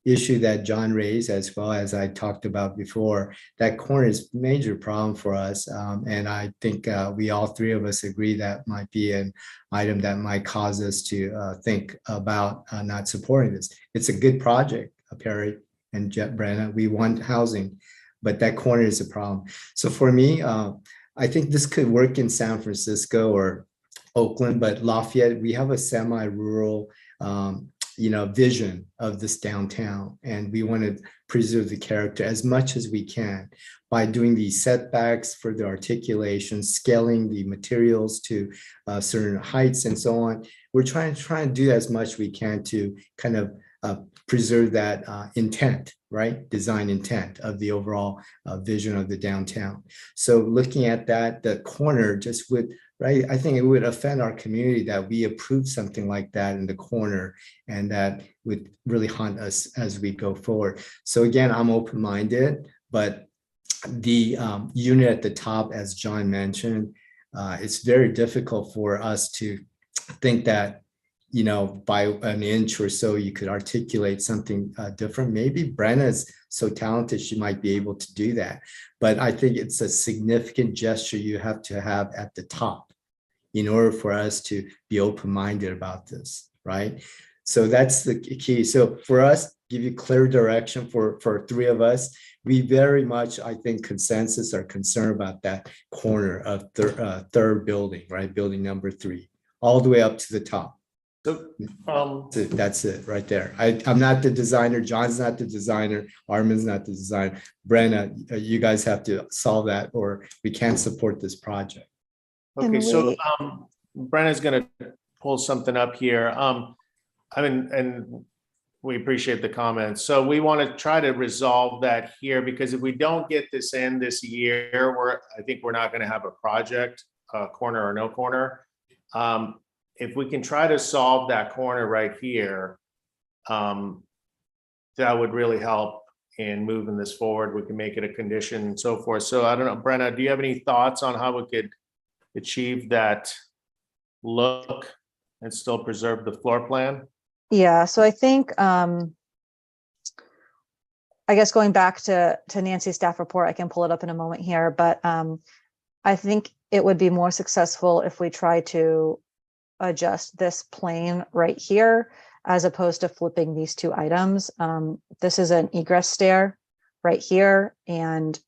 issue that John raised, as well as I talked about before, that corner is a major problem for us. And I think we all three of us agree that might be an item that might cause us to think about not supporting this. It's a good project, Perry and Brenna. We want housing, but that corner is a problem. So for me, I think this could work in San Francisco or Oakland, but Lafayette, we have a semi-rural vision of this downtown, and we want to preserve the character as much as we can by doing these setbacks for the articulation, scaling the materials to certain heights and so on. We're trying to do as much we can to kind of preserve that intent, right? Design intent of the overall vision of the downtown. So looking at that, the corner just would, right? I think it would offend our community that we approve something like that in the corner, and that would really haunt us as we go forward. So again, I'm open-minded, but the unit at the top, as John mentioned, it's very difficult for us to think that, by an inch or so, you could articulate something different. Maybe Brenna is so talented, she might be able to do that. But I think it's a significant gesture you have to have at the top in order for us to be open-minded about this, right? So that's the key. So for us, give you clear direction for three of us, we very much, I think, consensus are concerned about that corner of third building, right? Building number 3, all the way up to the top. So, That's it right there. I'm not the designer. John's not the designer. Armin's not the designer. Brenna, you guys have to solve that, or we can't support this project. okay, so Brenna's going to pull something up here. And we appreciate the comments. So we want to try to resolve that here, because if we don't get this in this year, I think we're not going to have a project, corner or no corner. If we can try to solve that corner right here, that would really help in moving this forward. We can make it a condition and so forth. So I don't know, Brenna, do you have any thoughts on how we could achieve that look and still preserve the floor plan? Yeah, so I think, I guess going back to Nancy's staff report, I can pull it up in a moment here, but I think it would be more successful if we try to adjust this plane right here, as opposed to flipping these two items. This is an egress stair right here, and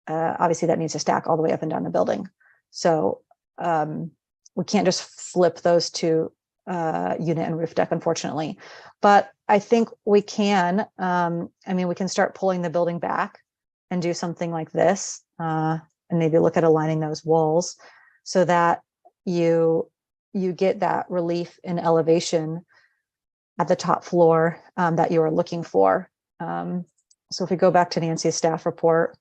obviously that needs to stack all the way up and down the building. So we can't just flip those two, unit and roof deck, unfortunately. But I think we can, we can start pulling the building back and do something like this, and maybe look at aligning those walls so that you get that relief in elevation at the top floor that you are looking for. So if we go back to Nancy's staff report,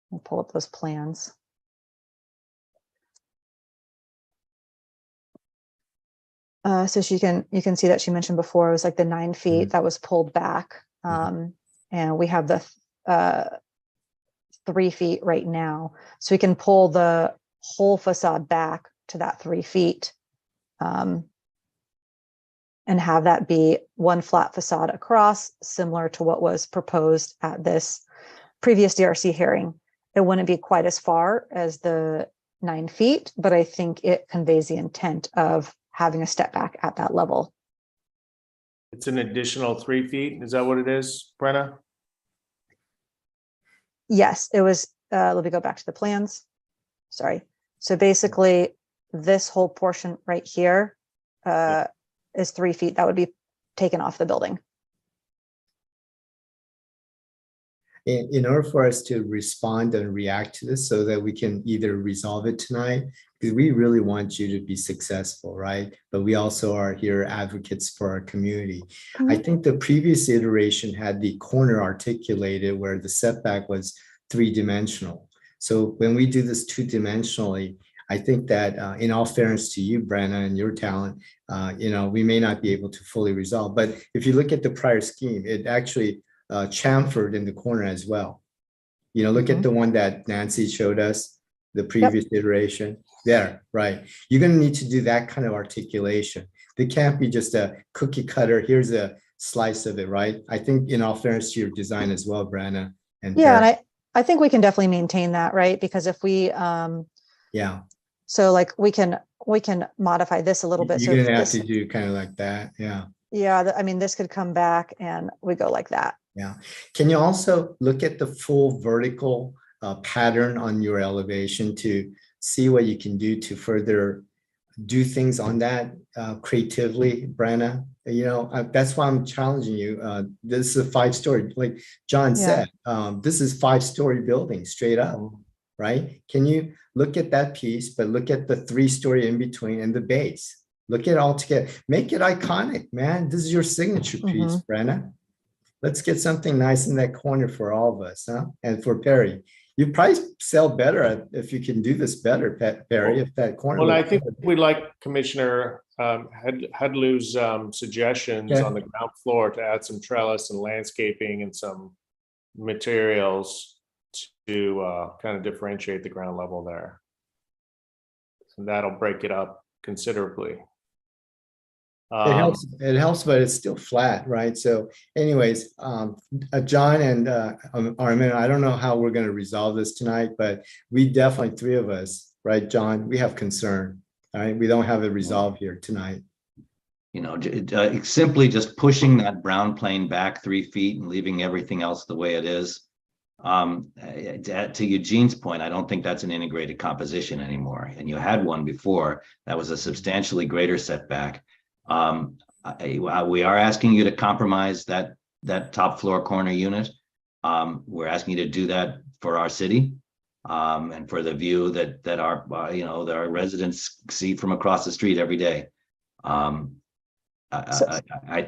we'll pull up those plans. So you can see that she mentioned before, it was like the 9 feet that was pulled back. And we have the 3 feet right now. So we can pull the whole facade back to that 3 feet, and have that be one flat facade across, similar to what was proposed at this previous DRC hearing. It wouldn't be quite as far as the 9 feet, but I think it conveys the intent of having a step back at that level. It's an additional 3 feet. Is that what it is, Brenna? Yes, it was, let me go back to the plans. Sorry. So basically this whole portion right here is 3 feet that would be taken off the building. In order for us to respond and react to this so that we can either resolve it tonight, because we really want you to be successful, right? But we also are here advocates for our community. I think the previous iteration had the corner articulated where the setback was 3-dimensional. So when we do this 2-dimensionally, I think that in all fairness to you, Brenna, and your talent, we may not be able to fully resolve. But if you look at the prior scheme, it actually chamfered in the corner as well. Look at the one that Nancy showed us, the previous iteration. There, right. You're going to need to do that kind of articulation. There can't be just a cookie cutter. Here's a slice of it, right? I think in all fairness to your design as well, Brenna. And and I think we can definitely maintain that, right? Because if we, so like we can modify this a little bit. You're So gonna have to do kind of like that, this could come back and we go like that. Yeah. Can you also look at the full vertical pattern on your elevation to see what you can do to further do things on that creatively, Brenna? That's why I'm challenging you. This is a 5-story, like John said, this is 5-story building straight up, right? Can you look at that piece, but look at the 3-story in between and the base? Look at it all together. Make it iconic, man. This is your signature piece, Brenna. Let's get something nice in that corner for all of us, huh? And for Perry. You probably sell better if you can do this better, Perry, if that corner. Well, I think we like Commissioner Hadlow's suggestions on the ground floor to add some trellis and landscaping and some materials to kind of differentiate the ground level there. And that'll break it up considerably. It helps, but it's still flat, right? So anyways, John and Armin, I don't know how we're going to resolve this tonight, but we definitely, 3 of us, right, John, we have concern. All right, we don't have it resolved here tonight. Simply just pushing that brown plane back 3 feet and leaving everything else the way it is. To Eugene's point, I don't think that's an integrated composition anymore. And you had one before that was a substantially greater setback. We are asking you to compromise that top floor corner unit. We're asking you to do that for our city, and for the view that our residents see from across the street every day. I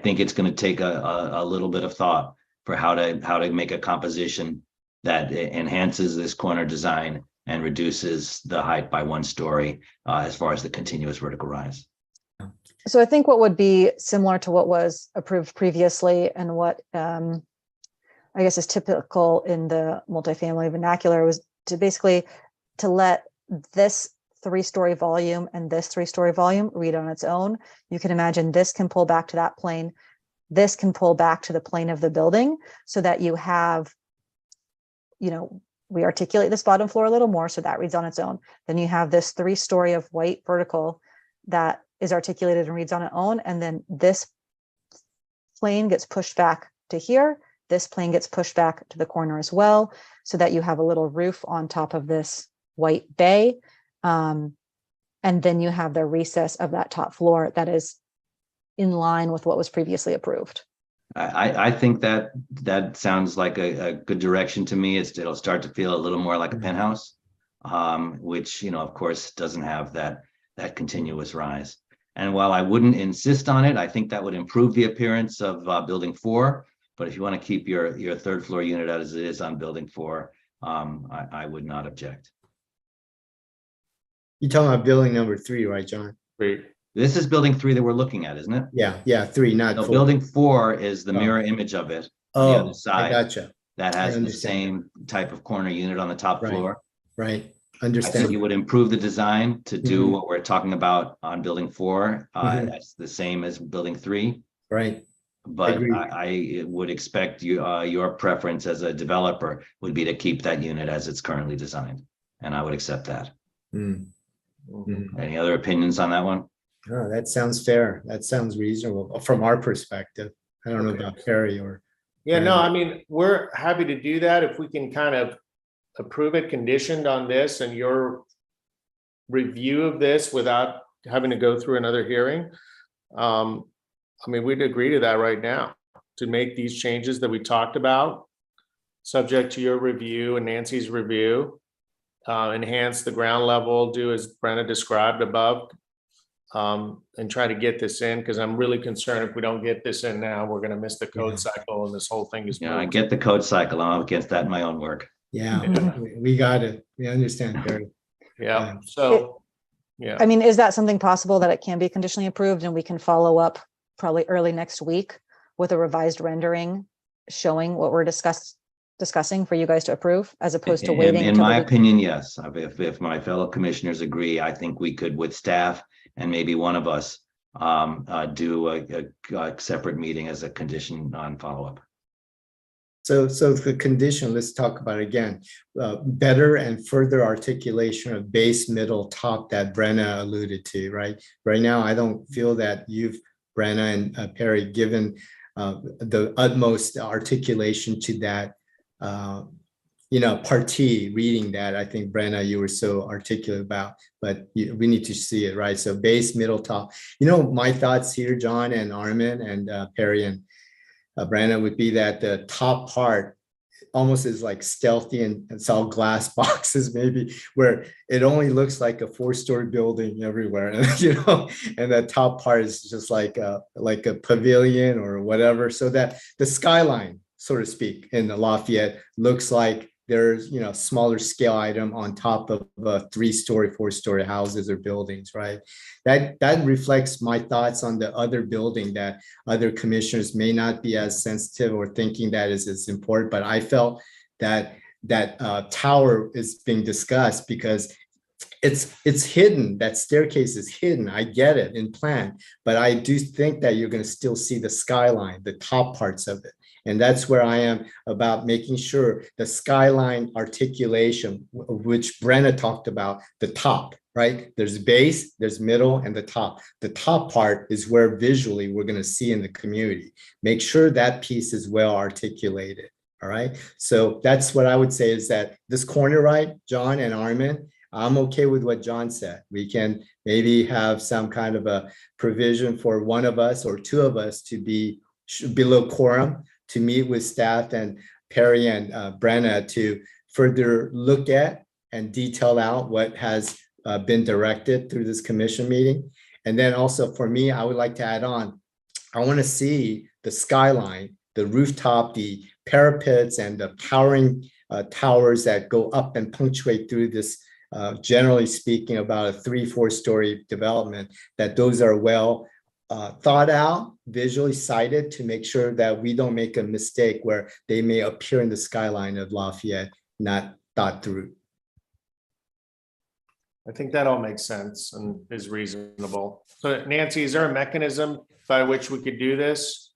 think it's going to take a little bit of thought for how to make a composition that enhances this corner design and reduces the height by 1 story as far as the continuous vertical rise. So I think what would be similar to what was approved previously and what I guess is typical in the multifamily vernacular was to basically to let this 3-story volume and this 3-story volume read on its own. You can imagine this can pull back to that plane. This can pull back to the plane of the building so that you have, you know, we articulate this bottom floor a little more so that reads on its own. Then you have this 3-story of white vertical that is articulated and reads on its own. And then this plane gets pushed back to here. This plane gets pushed back to the corner as well, so that you have a little roof on top of this white bay. And then you have the recess of that top floor that is in line with what was previously approved. I think that sounds like a good direction to me. It'll start to feel a little more like a penthouse, which, you know, of course, doesn't have that continuous rise. And while I wouldn't insist on it, I think that would improve the appearance of building 4. But if you want to keep your 3rd floor unit as it is on building 4, I would not object. You're talking about building number 3, right, John? Great. This is building 3 that we're looking at, isn't it? Yeah, 3, not No, 4. building 4 is the mirror image of it on the other I side. gotcha. That I has the understand. same type of corner unit on the top Right. floor. Right. I think Understand. you would improve the design to do Mhm. what we're talking about on building 4. Mhm. That's the same as building 3. Right. But Agreed. I would expect your preference as a developer would be to keep that unit as it's currently designed. And I would accept that. Mm. Mhm. Any other opinions on that one? Oh, that sounds fair. That sounds reasonable from our perspective. I don't know Okay. about Perry or. Yeah, no, I mean, we're happy to do that if we can kind of approve it conditioned on this and your review of this without having to go through another hearing. I mean, we'd agree to that right now, to make these changes that we talked about, subject to your review and Nancy's review. Enhance the ground level, do as Brenna described above, and try to get this in, because I'm really concerned if we don't get this in now, we're going to miss the code cycle and this whole thing is. Yeah, I get the code cycle. I'm up against that in my own work. Yeah, Mhm. we got it. We understand, Perry. Yeah, so, yeah. I mean, is that something possible that it can be conditionally approved and we can follow up probably early next week with a revised rendering showing what we're discussing for you guys to approve, as opposed to waiting? In until my the week- opinion, yes. If my fellow commissioners agree, I think we could, with staff and maybe one of us, do a separate meeting as a condition on follow-up. So the condition, let's talk about it again, better and further articulation of base, middle, top that Brenna alluded to, right? Right now, I don't feel that you've, Brenna and Perry, given the utmost articulation to that, party reading that. I think Brenna, you were so articulate about, but we need to see it, right? So base, middle, top. My thoughts here, John and Armin and Perry and Brenna, would be that the top part almost is like stealthy and it's all glass boxes, maybe, where it only looks like a 4-story building everywhere, and the top part is just like a pavilion or whatever, so that the skyline, so to speak, in the Lafayette looks like there's smaller scale item on top of 3-story, 4-story houses or buildings, right? That reflects my thoughts on the other building that other commissioners may not be as sensitive or thinking that is as important. But I felt that tower is being discussed because it's hidden. That staircase is hidden. I get it in plan, but I do think that you're going to still see the skyline, the top parts of it. And that's where I am about making sure the skyline articulation, which Brenna talked about, the top, right? There's base, there's middle, and the top. The top part is where visually we're going to see in the community. Make sure that piece is well articulated. All right. So that's what I would say, is that this corner, right, John and Armin, I'm okay with what John said. We can maybe have some kind of a provision for one of us or two of us to be below quorum, to meet with staff and Perry and Brenna to further look at and detail out what has been directed through this commission meeting. And then also for me, I would like to add on, I want to see the skyline, the rooftop, the parapets, and the towering towers that go up and punctuate through this, generally speaking, about a 3-4 story development, that those are well thought out, visually sighted to make sure that we don't make a mistake where they may appear in the skyline of Lafayette, not thought through. I think that all makes sense and is reasonable. So Nancy, is there a mechanism by which we could do this?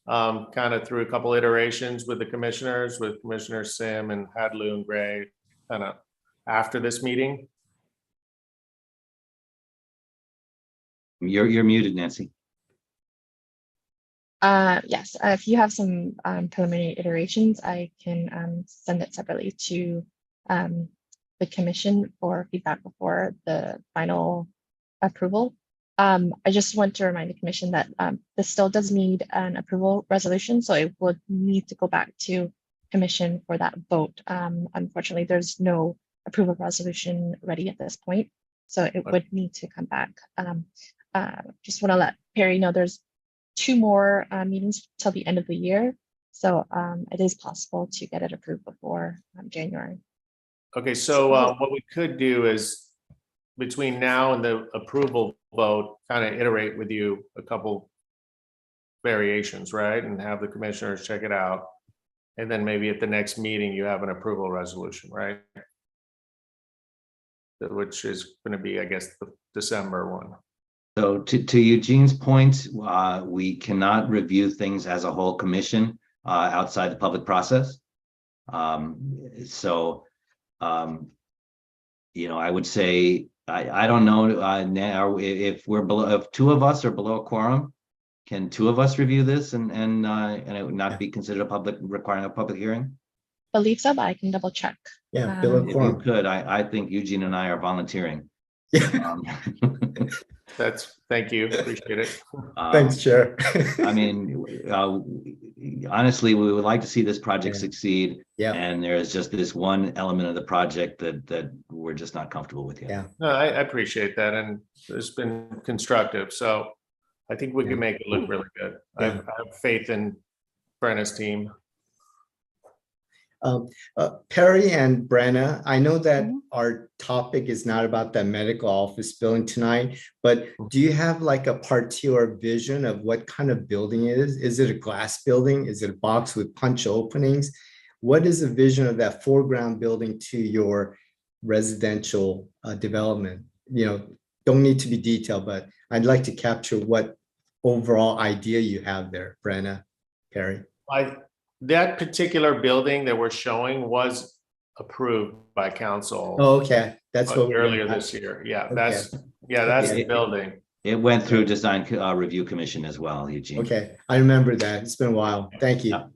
Kind of through a couple iterations with the commissioners, with Commissioner Sim and Hadley and Gray, kind of after this meeting? You're muted, Nancy. Yes, if you have some preliminary iterations, I can send it separately to the commission for feedback before the final approval. I just want to remind the commission that this still does need an approval resolution, so it would need to go back to commission for that vote. Unfortunately, there's no approval resolution ready at this point, so it would need to come back. Just want to let Perry know there's 2 more meetings till the end of the year, so it is possible to get it approved before January. Okay, so what we could do is between now and the approval vote, kind of iterate with you a couple variations, right? And have the commissioners check it out. And then maybe at the next meeting, you have an approval resolution, right? Which is going to be, I guess, the December one. So to Eugene's point, we cannot review things as a whole commission outside the public process. I would say, I don't know now if we're below, if 2 of us are below a quorum, can 2 of us review this and it would not be considered requiring a public hearing? Believe so, but I can double check. Yeah, below If you quorum. could, I think Eugene and I are volunteering. Thank you, appreciate it. Thanks, Chair. I mean, honestly, we would like to see this project Yeah. succeed. Yeah. And there is just this one element of the project that we're just not comfortable with yet. Yeah. No, I appreciate that, and it's been constructive, so I think we can make it look really good. I have faith in Brenna's team. Perry and Brenna, I know that our topic is not about that medical office building tonight, but do you have like a particular vision of what kind of building it is? Is it a glass building? Is it a box with punch openings? What is the vision of that foreground building to your residential development? Don't need to be detailed, but I'd like to capture what overall idea you have there, Brenna, Perry. That particular building that we're showing was approved by council. Oh, okay. That's what earlier this year. Yeah, Okay. that's Okay. the building. It went through design review commission as well, Eugene. Okay, I remember that. It's been a while. Thank you. Yeah.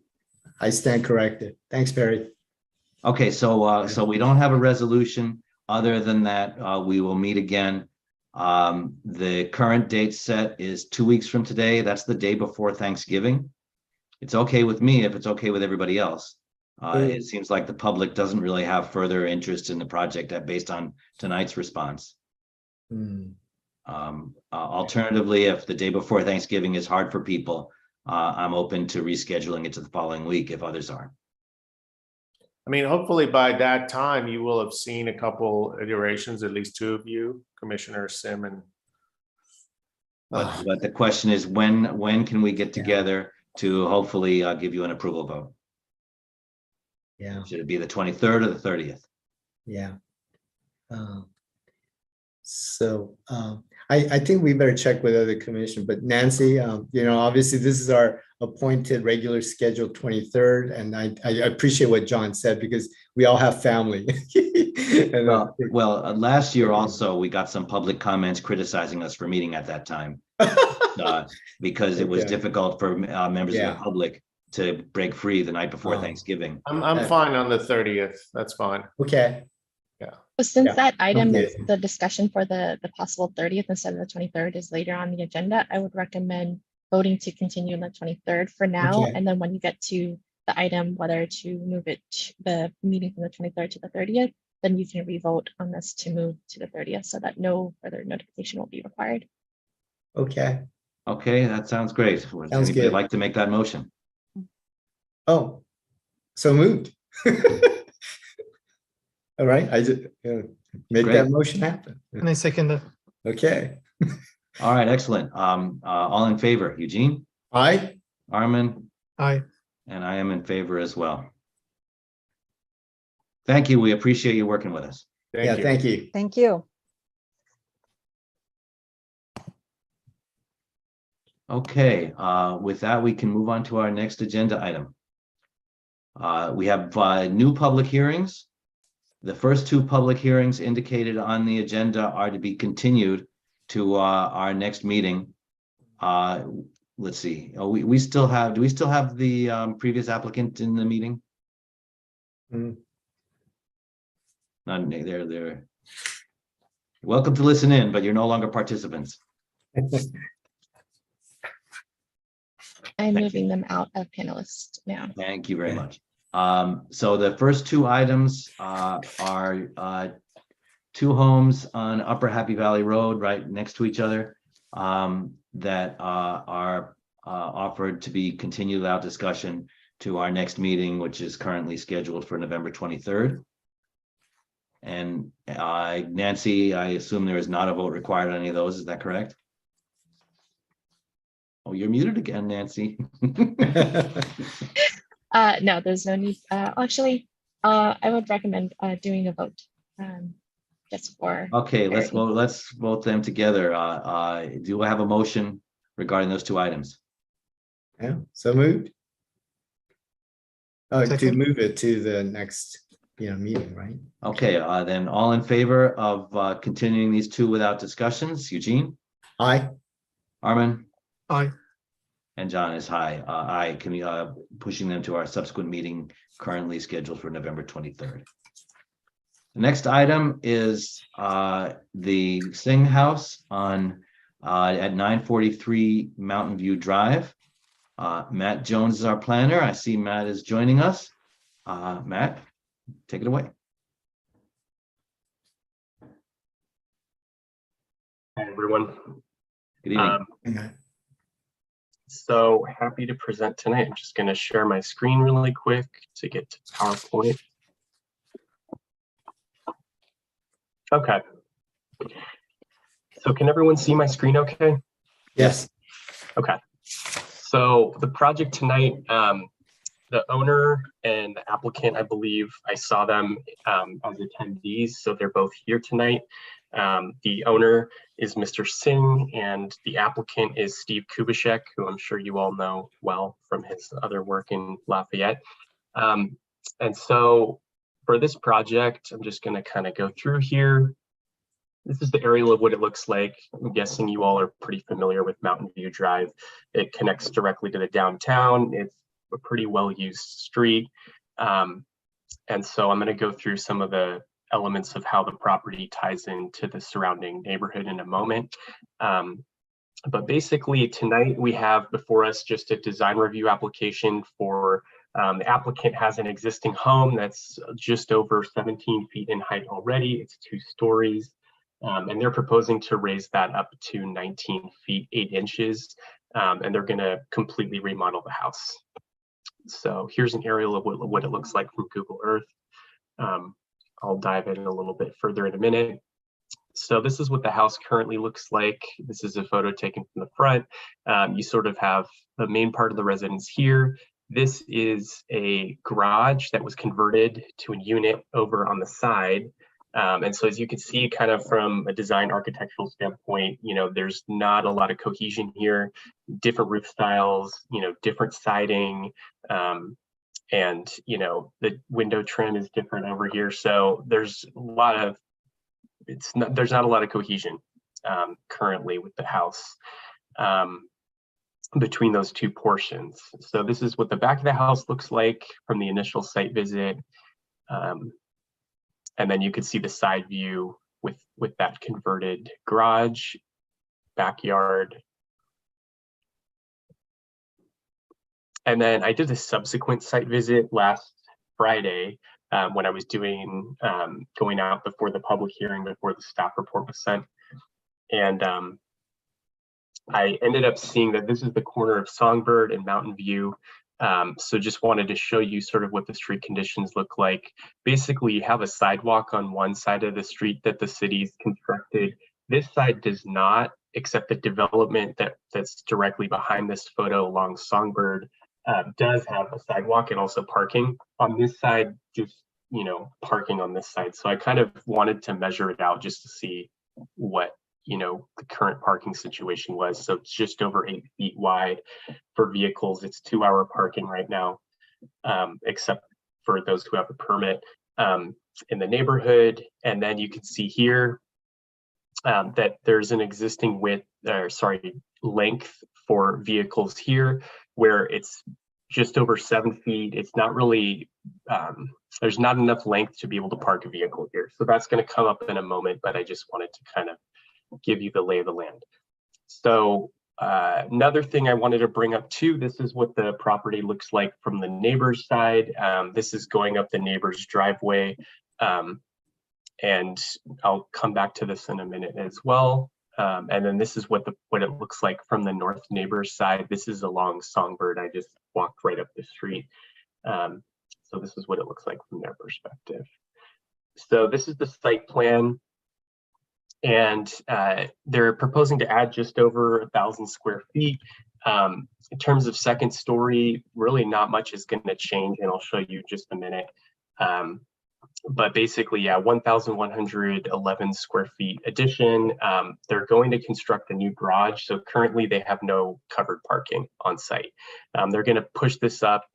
I stand corrected. Thanks, Perry. Okay, so we don't have a resolution. Other than that, we will meet again. The current date set is 2 weeks from today. That's the day before Thanksgiving. It's okay with me if it's okay with everybody else. It seems like the public doesn't really have further interest in the project based on tonight's response. Alternatively, if the day before Thanksgiving is hard for people, I'm open to rescheduling it to the following week if others are. I mean, hopefully by that time, you will have seen a couple iterations, at least 2 of you, Commissioner Sim and. But the question is, when can we get together to hopefully give you an approval vote? Yeah, Should it be the 23rd or the 30th? yeah. I think we better check with other commission, but Nancy, obviously this is our appointed regular scheduled 23rd, and I appreciate what John said because we all have family. Last year also, we got some public comments criticizing us for meeting at that time. Because it was difficult for members of the public to break free the night before Thanksgiving. I'm fine on the 30th. That's fine. Okay. So since that item Okay. is the discussion for the possible 30th instead of the 23rd is later on the agenda, I would recommend voting to continue on the 23rd for now. Okay. And then when you get to the item, whether to move it to the meeting from the 23rd to the 30th, then you can re-vote on this to move to the 30th so that no further notification will be required. Okay. Okay, that sounds great. Would Sounds anybody good. like to make that motion? Oh, so moved. All right, I just make Great. that motion happen. And I second that. Okay. All right, excellent. All in favor, Eugene, Aye. Armin, Aye. and I am in favor as well. Thank you. We appreciate you working with us. Yeah, thank you. Thank you. Okay, with that, we can move on to our next agenda item. We have new public hearings. The first two public hearings indicated on the agenda are to be continued to our next meeting. Let's see. Oh, do we still have the previous applicant in the meeting? Mm. None, they're welcome to listen in, but you're no longer participants. I'm moving them out of panelists now. Thank you very much. So the first two items are two homes on Upper Happy Valley Road, right next to each other, that are offered to be continued without discussion to our next meeting, which is currently scheduled for November 23rd. And Nancy, I assume there is not a vote required on any of those. Is that correct? Oh, you're muted again, Nancy. No, there's no need. Actually, I would recommend doing a vote just for. Okay, let's clarity. vote. Let's vote them together. Do I have a motion regarding those two items? Yeah, so moved. Oh, to Second. move it to the next, meeting, right? Okay, then all in favor of continuing these two without discussions, Eugene, Aye. Armin, Aye. and John is aye. Aye, can we pushing them to our subsequent meeting currently scheduled for November 23rd. The next item is the Singh House on at 943 Mountain View Drive. Matt Jones is our planner. I see Matt is joining us. Matt, take it away. Hi, everyone. Good evening. Okay. So happy to present tonight. I'm just going to share my screen really quick to get to PowerPoint. Okay. So can everyone see my screen okay? Yes. Okay. So the project tonight, the owner and the applicant, I believe I saw them as attendees, so they're both here tonight. The owner is Mr. Singh, and the applicant is Steve Kubishek, who I'm sure you all know well from his other work in Lafayette. And so for this project, I'm just going to kind of go through here. This is the aerial of what it looks like. I'm guessing you all are pretty familiar with Mountain View Drive. It connects directly to the downtown. It's a pretty well-used street. And so I'm going to go through some of the elements of how the property ties into the surrounding neighborhood in a moment. But basically tonight we have before us just a design review application for the applicant has an existing home that's just over 17 feet in height already. It's 2 stories. And they're proposing to raise that up to 19 feet 8 inches. And they're going to completely remodel the house. So here's an aerial of what it looks like from Google Earth. I'll dive in a little bit further in a minute. So this is what the house currently looks like. This is a photo taken from the front. You sort of have the main part of the residence here. This is a garage that was converted to a unit over on the side. And so as you can see, kind of from a design architectural standpoint, there's not a lot of cohesion here, different roof styles, different siding, and the window trim is different over here. So there's a lot of, there's not a lot of cohesion currently with the house between those two portions. So this is what the back of the house looks like from the initial site visit. And then you can see the side view with that converted garage, backyard. And then I did a subsequent site visit last Friday when I was doing, going out before the public hearing, before the staff report was sent. And I ended up seeing that this is the corner of Songbird and Mountain View. So just wanted to show you sort of what the street conditions look like. Basically, you have a sidewalk on one side of the street that the city's constructed. This side does not. except the development that's directly behind this photo along Songbird does have a sidewalk and also parking on this side, just, you know, parking on this side. So I kind of wanted to measure it out just to see what, you know, the current parking situation was. So it's just over 8 feet wide for vehicles. It's 2-hour parking right now, except for those who have a permit in the neighborhood. And then you can see here that there's an existing length for vehicles here, where it's just over 7 feet. It's not really, there's not enough length to be able to park a vehicle here. So that's going to come up in a moment, but I just wanted to kind of give you the lay of the land. So another thing I wanted to bring up too, this is what the property looks like from the neighbor's side. This is going up the neighbor's driveway. And I'll come back to this in a minute as well. And then this is what it looks like from the north neighbor's side. This is along Songbird. I just walked right up the street. So this is what it looks like from their perspective. So this is the site plan. And they're proposing to add just over 1,000 square feet. In terms of second story, really not much is going to change, and I'll show you just a minute. But basically, yeah, 1,111 square feet addition. They're going to construct a new garage. So currently they have no covered parking on site. They're going to push this up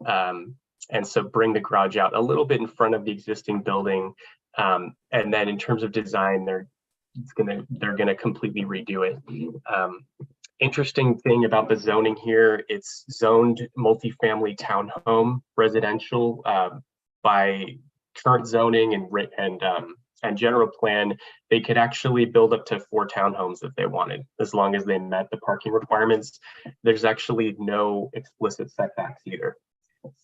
and so bring the garage out a little bit in front of the existing building. And then in terms of design, they're going to completely redo it. Interesting thing about the zoning here, it's zoned multifamily townhome residential by current zoning and general plan. They could actually build up to 4 townhomes if they wanted, as long as they met the parking requirements. There's actually no explicit setbacks either.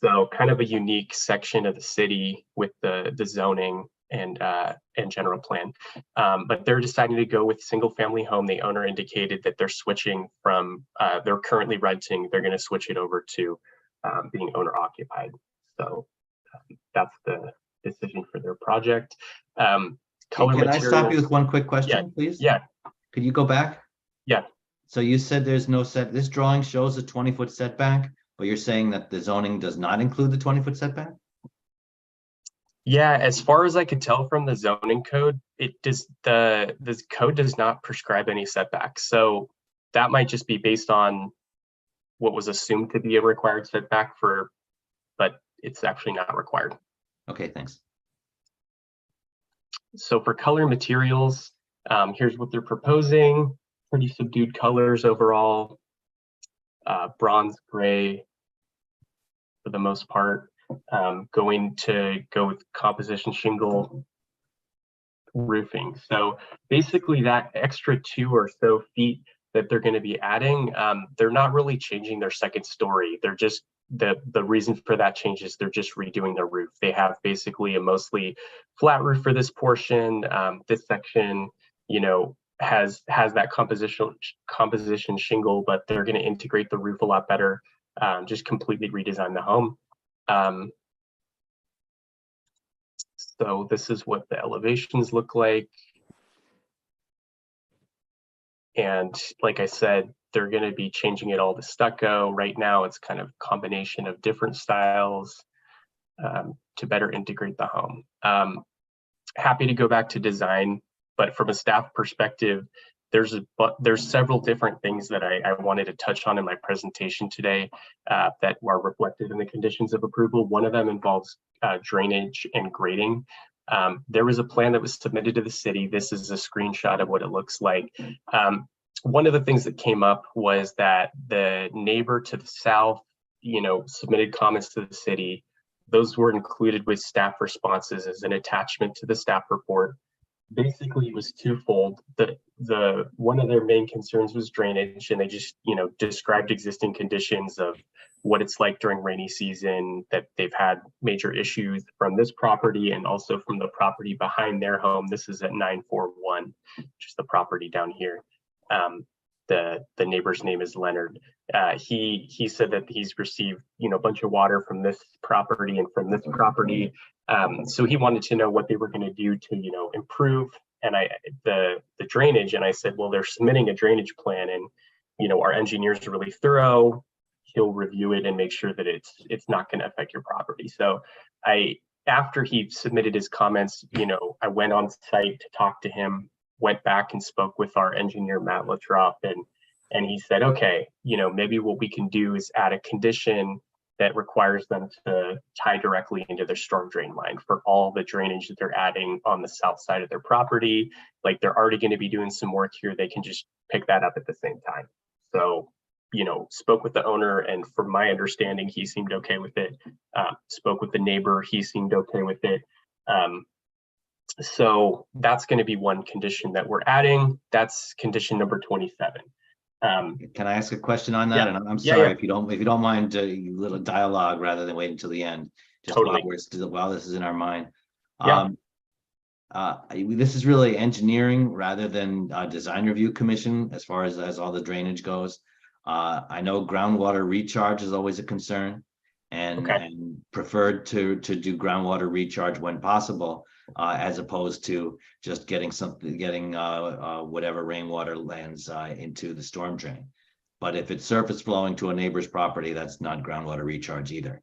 So kind of a unique section of the city with the zoning and general plan. But they're deciding to go with single family home. The owner indicated that they're switching from, they're currently renting, they're going to switch it over to being owner occupied. So that's the decision for their project. Color Can materials. I stop you with one quick question, please? Yeah. Could you go back? Yeah. So you said there's no set, this drawing shows a 20-foot setback, but you're saying that the zoning does not include the 20-foot setback? Yeah, as far as I could tell from the zoning code, this code does not prescribe any setbacks. So that might just be based on what was assumed to be a required setback but it's actually not required. Okay, thanks. So for color materials, here's what they're proposing. Pretty subdued colors overall, bronze gray for the most part. Going to go with composition shingle roofing. So basically that extra 2 or so feet that they're going to be adding, they're not really changing their second story. They're just, the reason for that change is they're just redoing their roof. They have basically a mostly flat roof for this portion. This section, you know, has that composition shingle, but they're going to integrate the roof a lot better, just completely redesign the home. So this is what the elevations look like. And like I said, they're going to be changing it all to stucco. Right now, it's kind of a combination of different styles to better integrate the home. Happy to go back to design, but from a staff perspective, there's several different things that I wanted to touch on in my presentation today that were reflected in the conditions of approval. One of them involves drainage and grading. There was a plan that was submitted to the city. This is a screenshot of what it looks like. One of the things that came up was that the neighbor to the south, you know, submitted comments to the city. Those were included with staff responses as an attachment to the staff report. Basically, it was twofold. The one of their main concerns was drainage, and they just, you know, described existing conditions of what it's like during rainy season, that they've had major issues from this property and also from the property behind their home. This is at 941, which is the property down here. The neighbor's name is Leonard. He said that he's received, you know, a bunch of water from this property and from this property. So he wanted to know what they were going to do to, you know, improve the drainage, and I said, well, they're submitting a drainage plan, and our engineers are really thorough. He'll review it and make sure that it's not going to affect your property. So after he submitted his comments, I went on site to talk to him, went back and spoke with our engineer, Matt Latrop, and he said, okay, maybe what we can do is add a condition that requires them to tie directly into their storm drain line for all the drainage that they're adding on the south side of their property. Like, they're already going to be doing some work here. They can just pick that up at the same time. So, spoke with the owner, and from my understanding, he seemed okay with it. Spoke with the neighbor, he seemed okay with it. So that's going to be one condition that we're adding. That's condition number 27. Can I ask a question on that? Yeah. And I'm sorry, Yeah. if you don't mind a little dialogue rather than waiting until the end, just Totally. while this is in our mind. Yeah. This is really engineering rather than design review commission as far as all the drainage goes. I know groundwater recharge is always a concern, and preferred to do groundwater recharge when possible, as opposed to just getting whatever rainwater lands into the storm drain. But if it's surface flowing to a neighbor's property, that's not groundwater recharge either.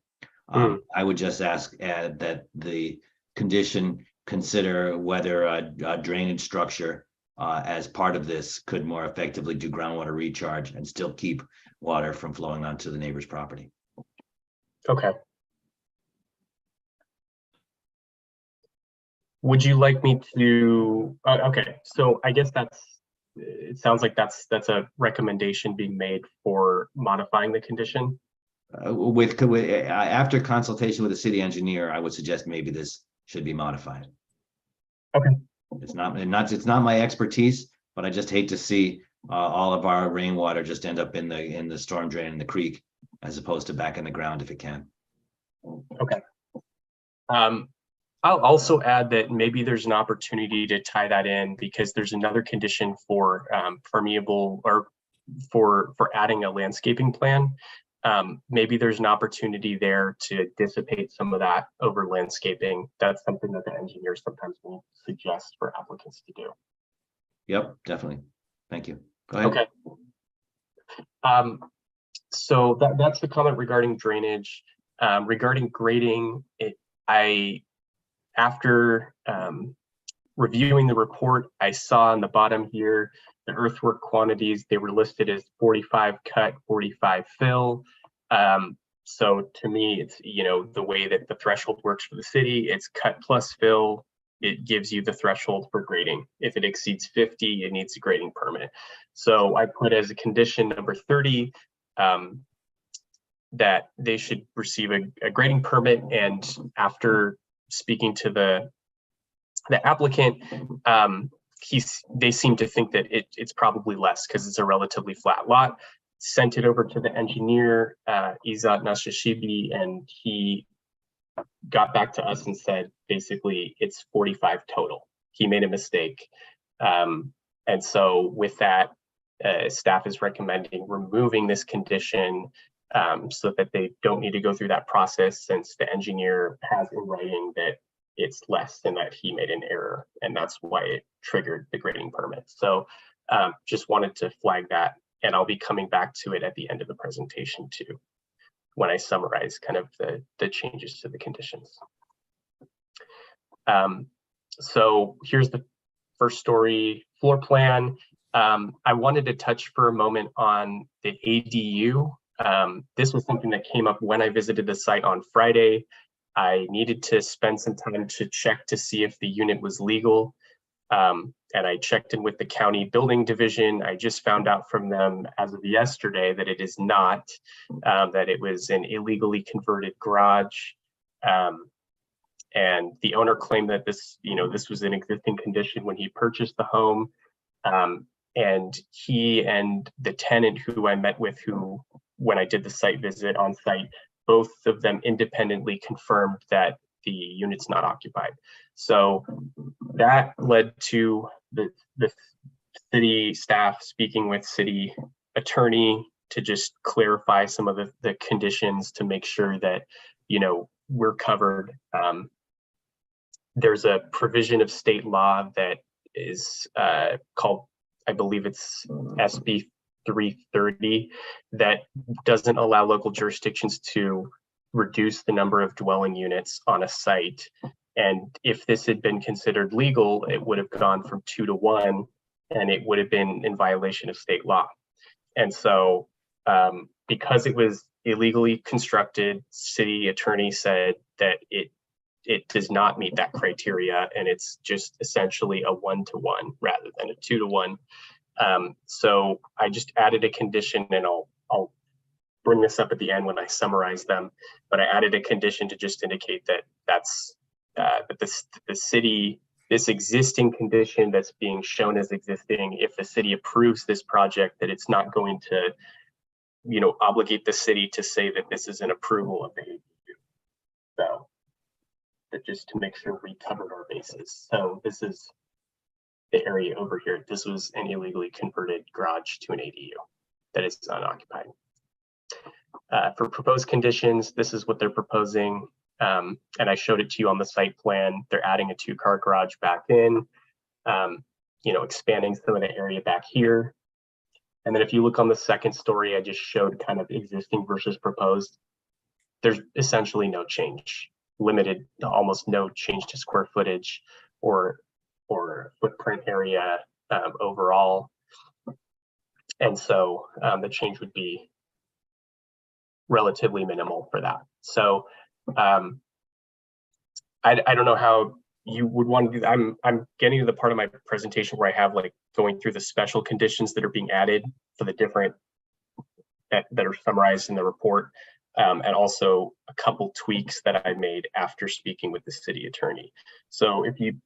I would just ask that the condition consider whether a drainage structure as part of this could more effectively do groundwater recharge and still keep water from flowing onto the neighbor's property. Okay. Would you like me to? Okay, so I guess it sounds like that's a recommendation being made for modifying the condition. After consultation with the city engineer, I would suggest maybe this should be modified. Okay. It's not my expertise, but I just hate to see all of our rainwater just end up in the storm drain in the creek, as opposed to back in the ground if it can. Okay. I'll also add that maybe there's an opportunity to tie that in, because there's another condition for permeable, or for adding a landscaping plan. Maybe there's an opportunity there to dissipate some of that over landscaping. That's something that the engineers sometimes will suggest for applicants to do. Yep, definitely. Thank you. Go ahead. Okay. So that's the comment regarding drainage. Regarding grading, after reviewing the report, I saw on the bottom here the earthwork quantities. They were listed as 45 cut, 45 fill. So to me, it's, the way that the threshold works for the city, it's cut plus fill. It gives you the threshold for grading. If it exceeds 50, it needs a grading permit. So I put as a condition number 30 that they should receive a grading permit. And after speaking to the applicant, they seem to think that it's probably less because it's a relatively flat lot. Sent it over to the engineer, Izat Nashashibi, and he got back to us and said, basically, it's 45 total. He made a mistake. And so with that, staff is recommending removing this condition so that they don't need to go through that process, since the engineer has in writing that it's less than that he made an error, and that's why it triggered the grading permit. So just wanted to flag that, and I'll be coming back to it at the end of the presentation too, when I summarize kind of the changes to the conditions. So here's the first story floor plan. I wanted to touch for a moment on the ADU. This was something that came up when I visited the site on Friday. I needed to spend some time to check to see if the unit was legal. And I checked in with the county building division. I just found out from them as of yesterday that it is not, that it was an illegally converted garage. And the owner claimed that this was an existing condition when he purchased the home. And he and the tenant who I met with, when I did the site visit on site, both of them independently confirmed that the unit's not occupied. So that led to the city staff speaking with city attorney to just clarify some of the conditions to make sure that, we're covered. There's a provision of state law that is called, I believe it's SB 330, that doesn't allow local jurisdictions to reduce the number of dwelling units on a site. And if this had been considered legal, it would have gone from 2 to 1, and it would have been in violation of state law. And so because it was illegally constructed, city attorney said that it does not meet that criteria, and it's just essentially a 1-to-1 rather than a 2-to-1. So I just added a condition, and I'll bring this up at the end when I summarize them, but I added a condition to just indicate that the city, this existing condition that's being shown as existing, if the city approves this project, that it's not going to, obligate the city to say that this is an approval of the ADU. So that just to make sure we covered our bases. So this is the area over here. This was an illegally converted garage to an ADU that is unoccupied. For proposed conditions, this is what they're proposing. And I showed it to you on the site plan. They're adding a 2-car garage back in, expanding some of the area back here. And then if you look on the second story, I just showed kind of existing versus proposed. There's essentially no change, limited to almost no change to square footage or footprint area overall. And so the change would be relatively minimal for that. So I don't know how you would want to do that. I'm getting to the part of my presentation where I have like going through the special conditions that are being added for the different that are summarized in the report, and also a couple tweaks that I made after speaking with the city attorney. So if you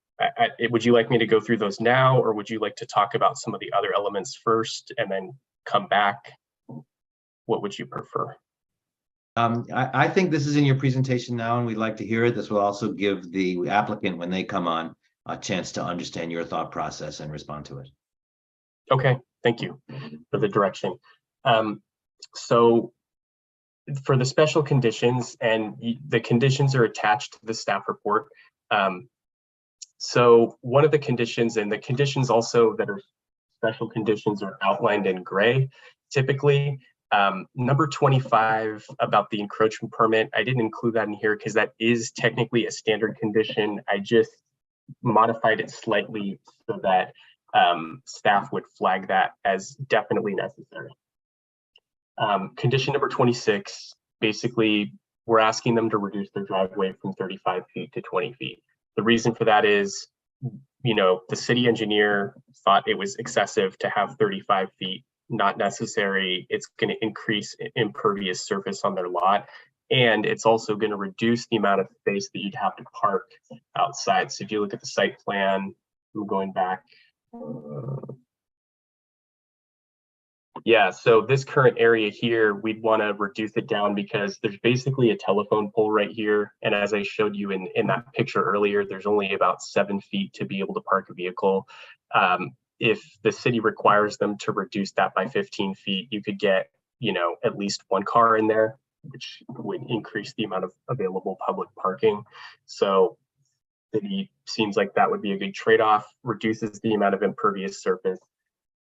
would you like me to go through those now, or would you like to talk about some of the other elements first and then come back? What would you prefer? I think this is in your presentation now, and we'd like to hear it. This will also give the applicant, when they come on, a chance to understand your thought process and respond to it. Okay, thank you for the direction. So for the special conditions, and the conditions are attached to the staff report. So one of the conditions, and the conditions also that are special conditions, are outlined in gray typically. Number 25 about the encroachment permit, I didn't include that in here because that is technically a standard condition. I just modified it slightly so that staff would flag that as definitely necessary. Condition number 26, basically, we're asking them to reduce their driveway from 35 feet to 20 feet. The reason for that is, the city engineer thought it was excessive to have 35 feet. Not necessary. It's going to increase impervious surface on their lot, and it's also going to reduce the amount of space that you'd have to park outside. So if you look at the site plan, I'm going back. Yeah, so this current area here, we'd want to reduce it down because there's basically a telephone pole right here. And as I showed you in that picture earlier, there's only about 7 feet to be able to park a vehicle. If the city requires them to reduce that by 15 feet, you could get, at least 1 car in there, which would increase the amount of available public parking. So it seems like that would be a good trade-off, reduces the amount of impervious surface.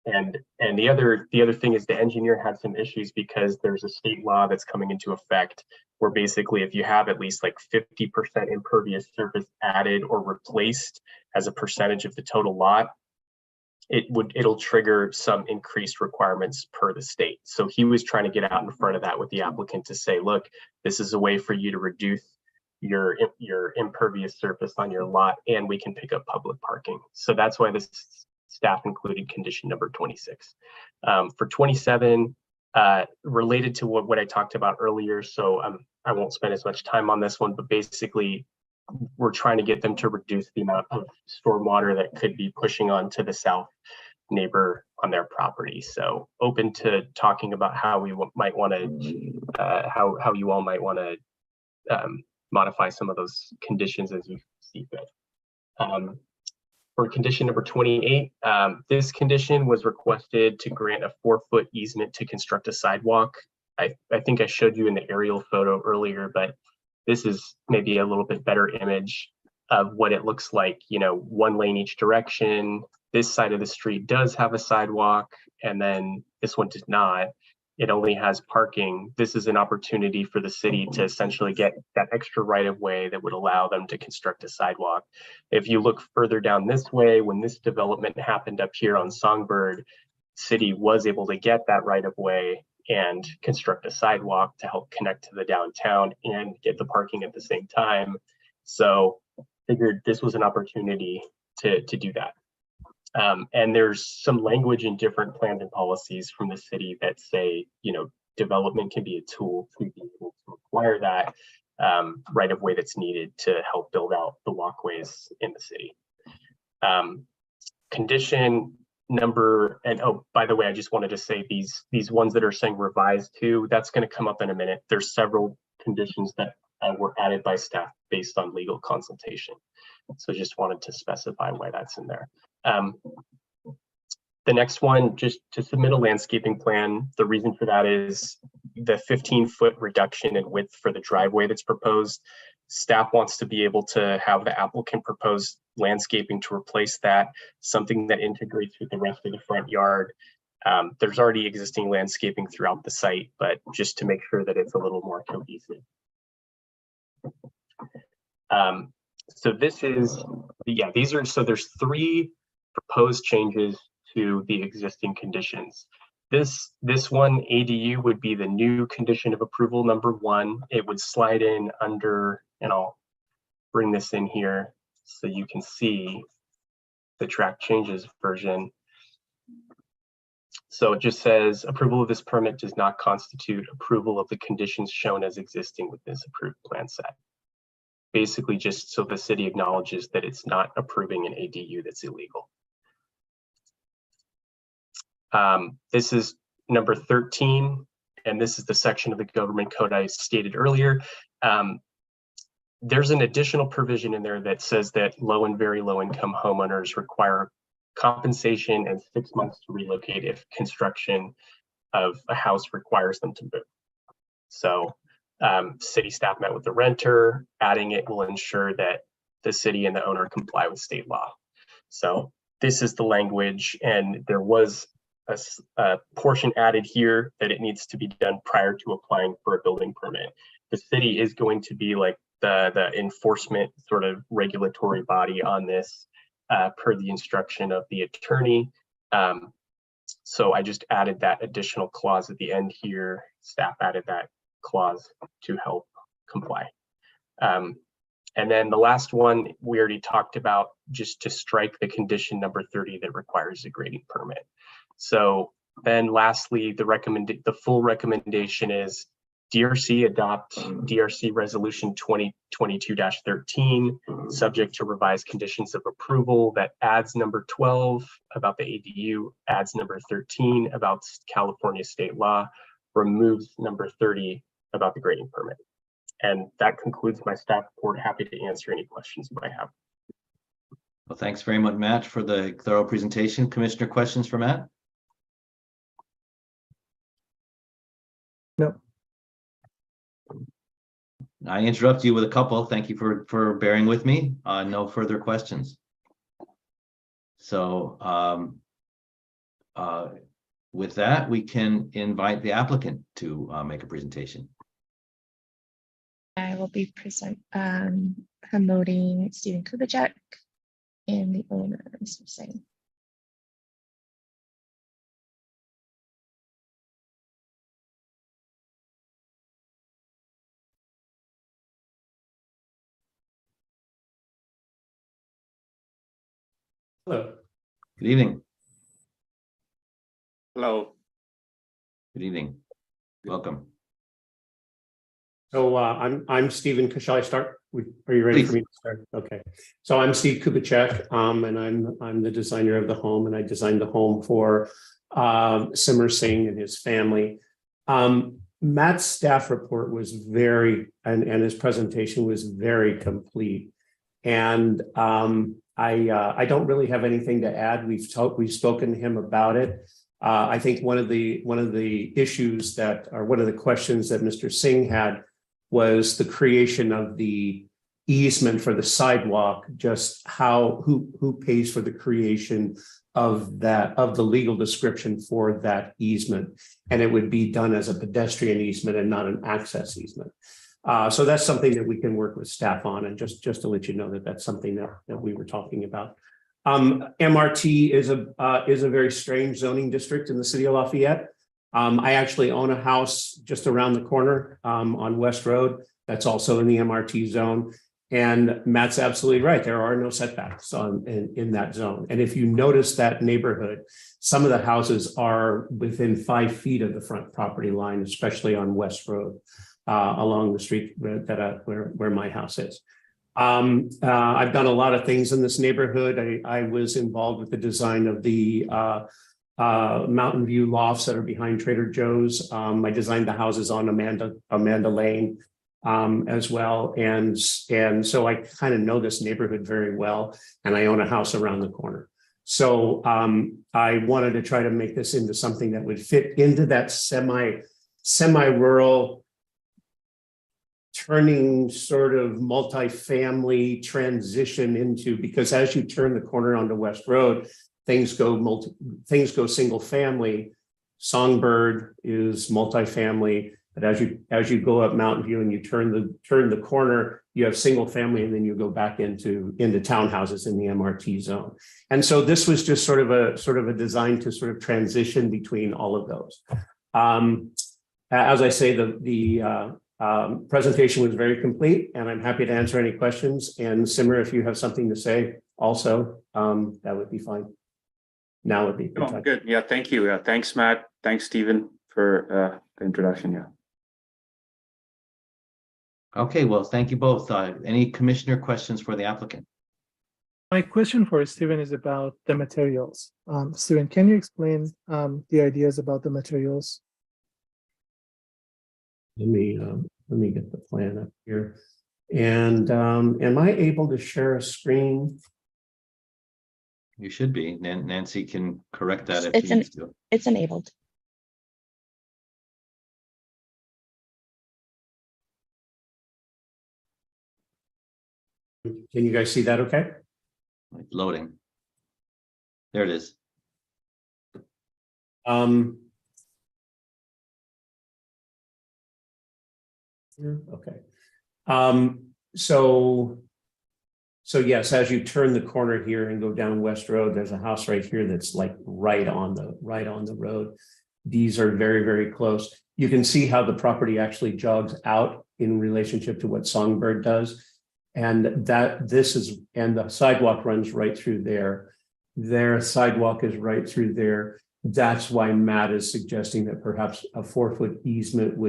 And the other thing is the engineer had some issues because there's a state law that's coming into effect where basically if you have at least like 50% impervious surface added or replaced as a percentage of the total lot, it'll trigger some increased requirements per the state. So he was trying to get out in front of that with the applicant to say, look, this is a way for you to reduce your impervious surface on your lot, and we can pick up public parking. So that's why this staff included condition number 26. For 27, related to what I talked about earlier, so I won't spend as much time on this one, but basically we're trying to get them to reduce the amount of stormwater that could be pushing onto the south neighbor on their property. So open to talking about how we might want to, how you all might want to modify some of those conditions as you see fit. For condition number 28, this condition was requested to grant a 4-foot easement to construct a sidewalk. I think I showed you in the aerial photo earlier, but this is maybe a little bit better image of what it looks like, 1 lane each direction, this side of the street does have a sidewalk, and then this one does not. It only has parking. This is an opportunity for the city to essentially get that extra right of way that would allow them to construct a sidewalk. If you look further down this way, when this development happened up here on Songbird, city was able to get that right of way and construct a sidewalk to help connect to the downtown and get the parking at the same time. So figured this was an opportunity to do that. And there's some language in different plans and policies from the city that say, you know, development can be a tool to be able to acquire that right of way that's needed to help build out the walkways in the city. Condition number, and oh, by the way, I just wanted to say these ones that are saying revised to, that's going to come up in a minute. There's several conditions that were added by staff based on legal consultation. So just wanted to specify why that's in there. The next one, just to submit a landscaping plan. The reason for that is the 15-foot reduction in width for the driveway that's proposed. Staff wants to be able to have the applicant propose landscaping to replace that, something that integrates with the rest of the front yard. There's already existing landscaping throughout the site, but just to make sure that it's a little more cohesive. So this is, yeah, these are, so there's 3 proposed changes to the existing conditions. This one, ADU, would be the new condition of approval number 1. It would slide in under, and I'll bring this in here so you can see the track changes version. So it just says approval of this permit does not constitute approval of the conditions shown as existing with this approved plan set. Basically just so the city acknowledges that it's not approving an ADU that's illegal. This is number 13, and this is the section of the government code I stated earlier. There's an additional provision in there that says that low and very low income homeowners require compensation and 6 months to relocate if construction of a house requires them to move. So city staff met with the renter. Adding it will ensure that the city and the owner comply with state law. So this is the language, and there was a portion added here that it needs to be done prior to applying for a building permit. The city is going to be like the enforcement sort of regulatory body on this per the instruction of the attorney. So I just added that additional clause at the end here. Staff added that clause to help comply. And then the last one we already talked about, just to strike the condition number 30 that requires a grading permit. So then lastly, the full recommendation is DRC adopt DRC resolution 2022-13, subject to revised conditions of approval, that adds number 12 about the ADU, adds number 13 about California state law, removes number 30 about the grading permit. And that concludes my staff report. Happy to answer any questions you might have. Well, thanks very much, Matt, for the thorough presentation. Commissioner, questions for Matt? No. I interrupt you with a couple. Thank you for bearing with me. No further questions. So with that, we can invite the applicant to make a presentation. I will be promoting Stephen Kubicek and the owner, Mr. Singh. Hello. Good evening. Hello. Good evening. Welcome. So I'm Stephen. Shall I start? Are you ready for me to start? Okay. So I'm Steve Kubicek, and I'm the designer of the home, and I designed the home for Simmer Singh and his family. Matt's staff report was and his presentation was very complete, and I don't really have anything to add. We've spoken to him about it. I think one of the issues one of the questions that Mr. Singh had was the creation of the easement for the sidewalk, just who pays for the creation the legal description for that easement. And it would be done as a pedestrian easement and not an access easement. So that's something that we can work with staff on, and just to let you know that that's something that we were talking about. MRT is a very strange zoning district in the city of Lafayette. I actually own a house just around the corner on West Road that's also in the MRT zone. And Matt's absolutely right. There are no setbacks in that zone. And if you notice that neighborhood, some of the houses are within 5 feet of the front property line, especially on West Road, along the street where my house is. I've done a lot of things in this neighborhood. I was involved with the design of the Mountain View lofts that are behind Trader Joe's. I designed the houses on Amanda Lane as well. And so I kind of know this neighborhood very well, and I own a house around the corner. So I wanted to try to make this into something that would fit into that semi-rural turning sort of multifamily transition into, because as you turn the corner onto West Road, things go single family. Songbird is multifamily, but as you go up Mountain View and you turn the corner, you have single family, and then you go back into townhouses in the MRT zone. And so this was just sort of a design to sort of transition between all of those. As I say, the presentation was very complete, and I'm happy to answer any questions. And Simmer, if you have something to say also, that would be fine. Now would be good. Good. Yeah, thank you. Thanks, Matt. Thanks, Stephen, for the introduction. Yeah. Okay, well, thank you both. Any commissioner questions for the applicant? My question for Stephen is about the materials. Stephen, can you explain the ideas about the materials? Let me get the plan up here. And am I able to share a screen? You should be. Nancy can correct that if she needs to. It's enabled. Can you guys see that okay? Loading. There it is. Okay. So yes, as you turn the corner here and go down West Road, there's a house right here that's like right on the road. These are very, very close. You can see how the property actually jogs out in relationship to what Songbird does. And the sidewalk runs right through there. Their sidewalk is right through there. That's why Matt is suggesting that perhaps a 4-foot easement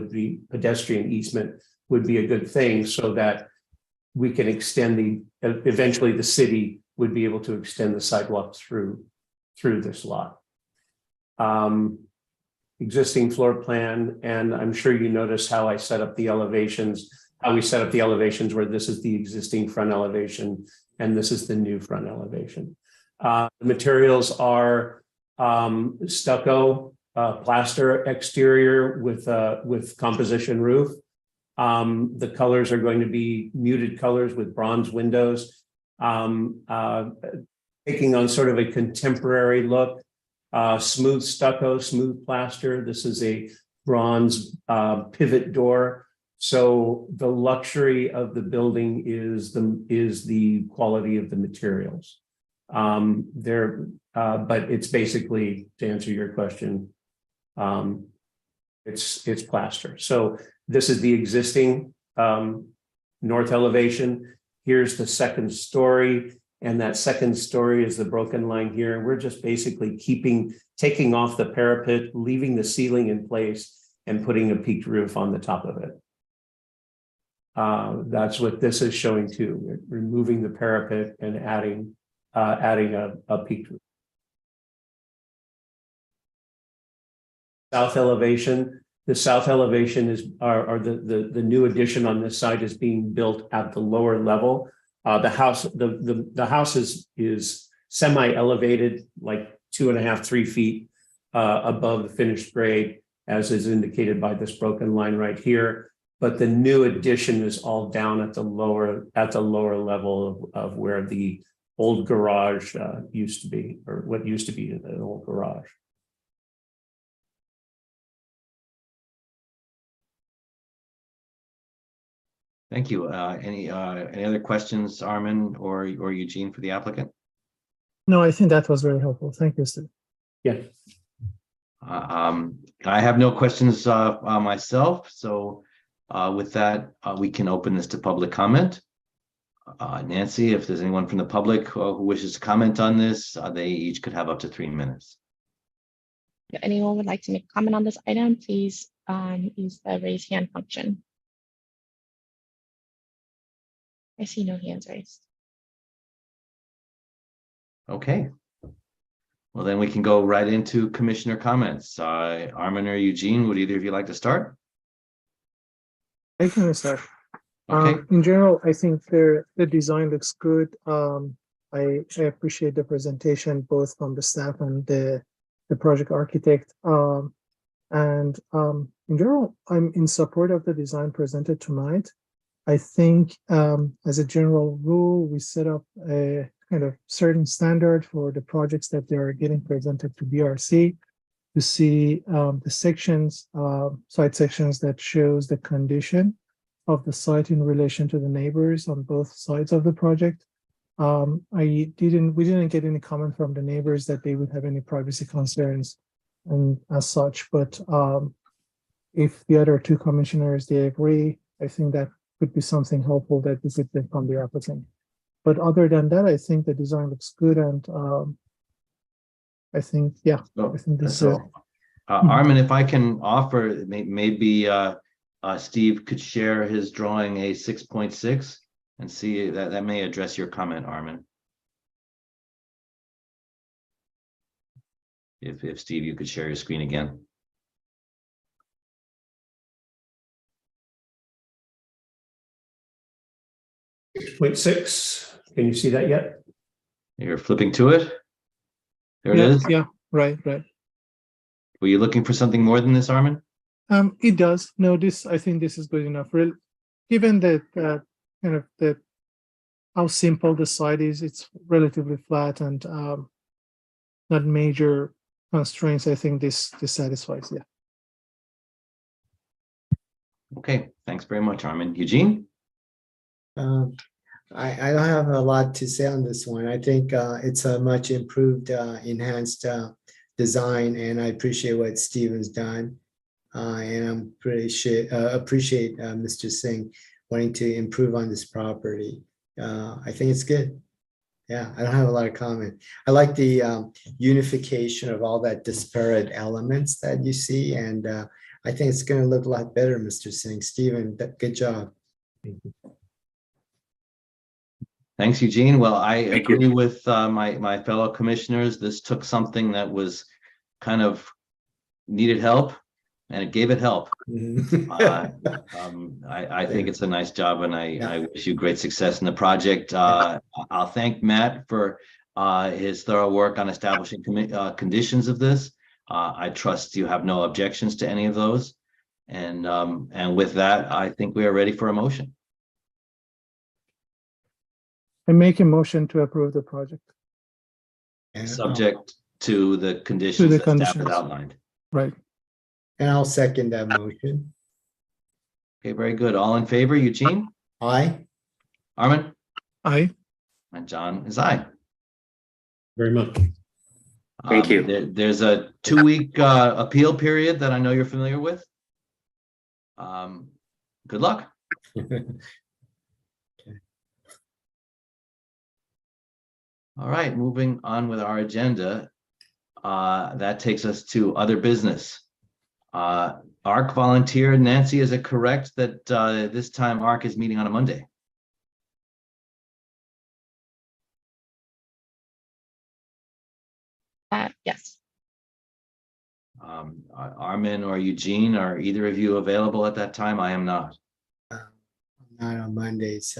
pedestrian easement would be a good thing, so that we can extend eventually the city would be able to extend the sidewalk through this lot. Existing floor plan, and I'm sure you notice how I set up the elevations, where this is the existing front elevation and this is the new front elevation. The materials are stucco, plaster exterior with composition roof. The colors are going to be muted colors with bronze windows, taking on sort of a contemporary look. Smooth stucco, smooth plaster. This is a bronze pivot door. So the luxury of the building is the quality of the materials. But it's basically, to answer your question, it's plaster. So this is the existing north elevation. Here's the second story, and that second story is the broken line here. And we're just basically taking off the parapet, leaving the ceiling in place, and putting a peaked roof on the top of it. That's what this is showing too. We're removing the parapet and adding a peaked roof. South elevation. The south elevation is the new addition on this side is being built at the lower level. The house is semi-elevated, like 2.5, 3 feet above the finished grade, as is indicated by this broken line right here. But the new addition is all down at the lower level of where the old garage used to be, or what used to be an old garage. Thank you. Any other questions, Armin or Eugene, for the applicant? No, I think that was very helpful. Thank you, Steve. Yeah. I have no questions myself. So with that, we can open this to public comment. Nancy, if there's anyone from the public who wishes to comment on this, they each could have up to 3 minutes. If anyone would like to make a comment on this item, please use the raise hand function. I see no hands raised. Okay. Well, then we can go right into commissioner comments. Armin or Eugene, would either of you like to start? I can start. Okay. In general, I think the design looks good. I appreciate the presentation both from the staff and the project architect. In general, I'm in support of the design presented tonight. I think as a general rule, we set up a kind of certain standard for the projects that they are getting presented to BRC to see the sections, site sections that shows the condition of the site in relation to the neighbors on both sides of the project. We didn't get any comment from the neighbors that they would have any privacy concerns and as such, but if the other two commissioners, they agree, I think that could be something helpful that we could get from the applicant. But other than that, I think the design looks good, and I think, yeah, I think this is. Armin, if I can offer, maybe Steve could share his drawing a 6.6 and see that may address your comment, Armin. If Steve, you could share your screen again. 6.6. Can you see that yet? You're flipping to it. There it is. Yeah, right. Were you looking for something more than this, Armin? It does. No, I think this is good enough. Given that kind of how simple the site is, it's relatively flat and not major constraints. I think this satisfies. Yeah. Okay, thanks very much, Armin. Eugene? I don't have a lot to say on this one. I think it's a much improved, enhanced design, and I appreciate what Steven's done. And I'm appreciate Mr. Singh wanting to improve on this property. I think it's good. Yeah, I don't have a lot of comment. I like the unification of all that disparate elements that you see, and I think it's going to look a lot better, Mr. Singh. Steven, good job. Thank you. Thanks, Eugene. Well, I agree with my fellow commissioners. This took something that was kind of needed help, and it gave it help. I think it's a nice job, and I wish you great success in the project. I'll thank Matt for his thorough work on establishing conditions of this. I trust you have no objections to any of those. And with that, I think we are ready for a motion. I make a motion to approve the project. Subject to the conditions that staff has outlined. Right. And I'll second that motion. Okay, very good. All in favor, Eugene? Aye. Armin? Aye. And John is aye. Very much. Thank you. There's a 2-week appeal period that I know you're familiar with. Good luck. All right, moving on with our agenda. That takes us to other business. ARC volunteer, Nancy, is it correct that this time ARC is meeting on a Monday? Yes. Armin or Eugene, are either of you available at that time? I am not. Not on Mondays.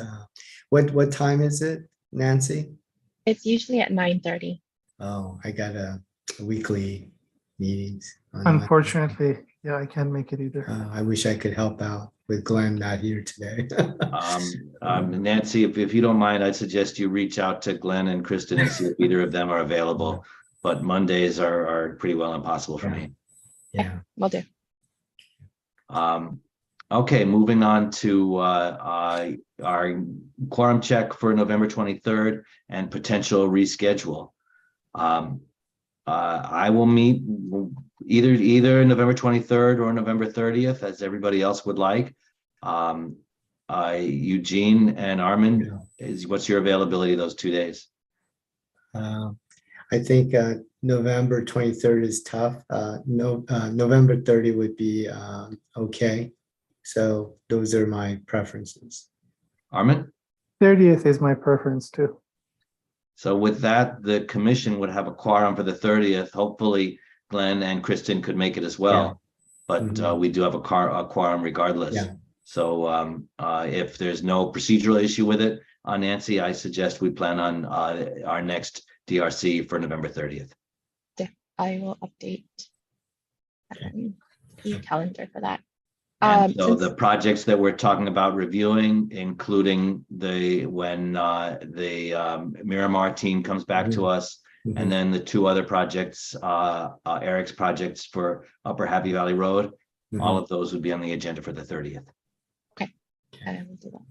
What time is it, Nancy? It's usually at 9:30. Oh, I got a weekly meetings. On Unfortunately, yeah, I can't make it either. I wish I could help out. with Glenn not here today. Nancy, if you don't mind, I'd suggest you reach out to Glenn and Kristen and see if either of them are available. But Mondays are pretty well impossible for me. Yeah. Will do. Okay, moving on to our quorum check for November 23rd and potential reschedule. I will meet either November 23rd or November 30th, as everybody else would like. Eugene and Armin, what's your availability those 2 days? I think November 23rd is tough. November 30 would be okay. So those are my preferences. Armin? 30th is my preference too. So with that, the commission would have a quorum for the 30th. Hopefully Glenn and Kristen could make it as well. But we do have a quorum regardless. Yeah. So if there's no procedural issue with it, Nancy, I suggest we plan on our next DRC for November 30th. Yeah, I will update the calendar for that. And so the projects that we're talking about reviewing, including when the Miramar team comes back to us, and then the 2 other projects, Eric's projects for Upper Happy Valley Road, all of those would be on the agenda for the 30th. Okay, I will do that.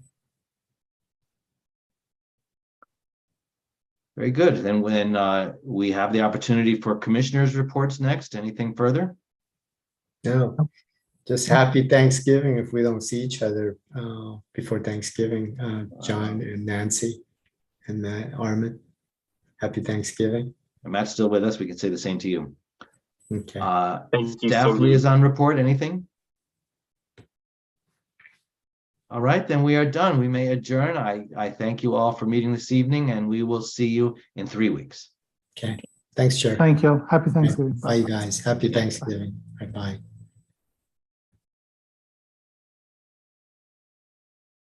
Very good. Then when we have the opportunity for commissioners' reports next, anything further? No. Just happy Thanksgiving if we don't see each other before Thanksgiving, John and Nancy and Armin. Happy Thanksgiving. And Matt's still with us. We can say the same to you. Okay. Thank you, Staff Cindy. liaison report, anything? All right, then we are done. We may adjourn. I thank you all for meeting this evening, and we will see you in 3 weeks. Okay. Thanks, Chair. Thank you. Happy Thanksgiving. Bye, guys. Happy Thanksgiving. Bye-bye.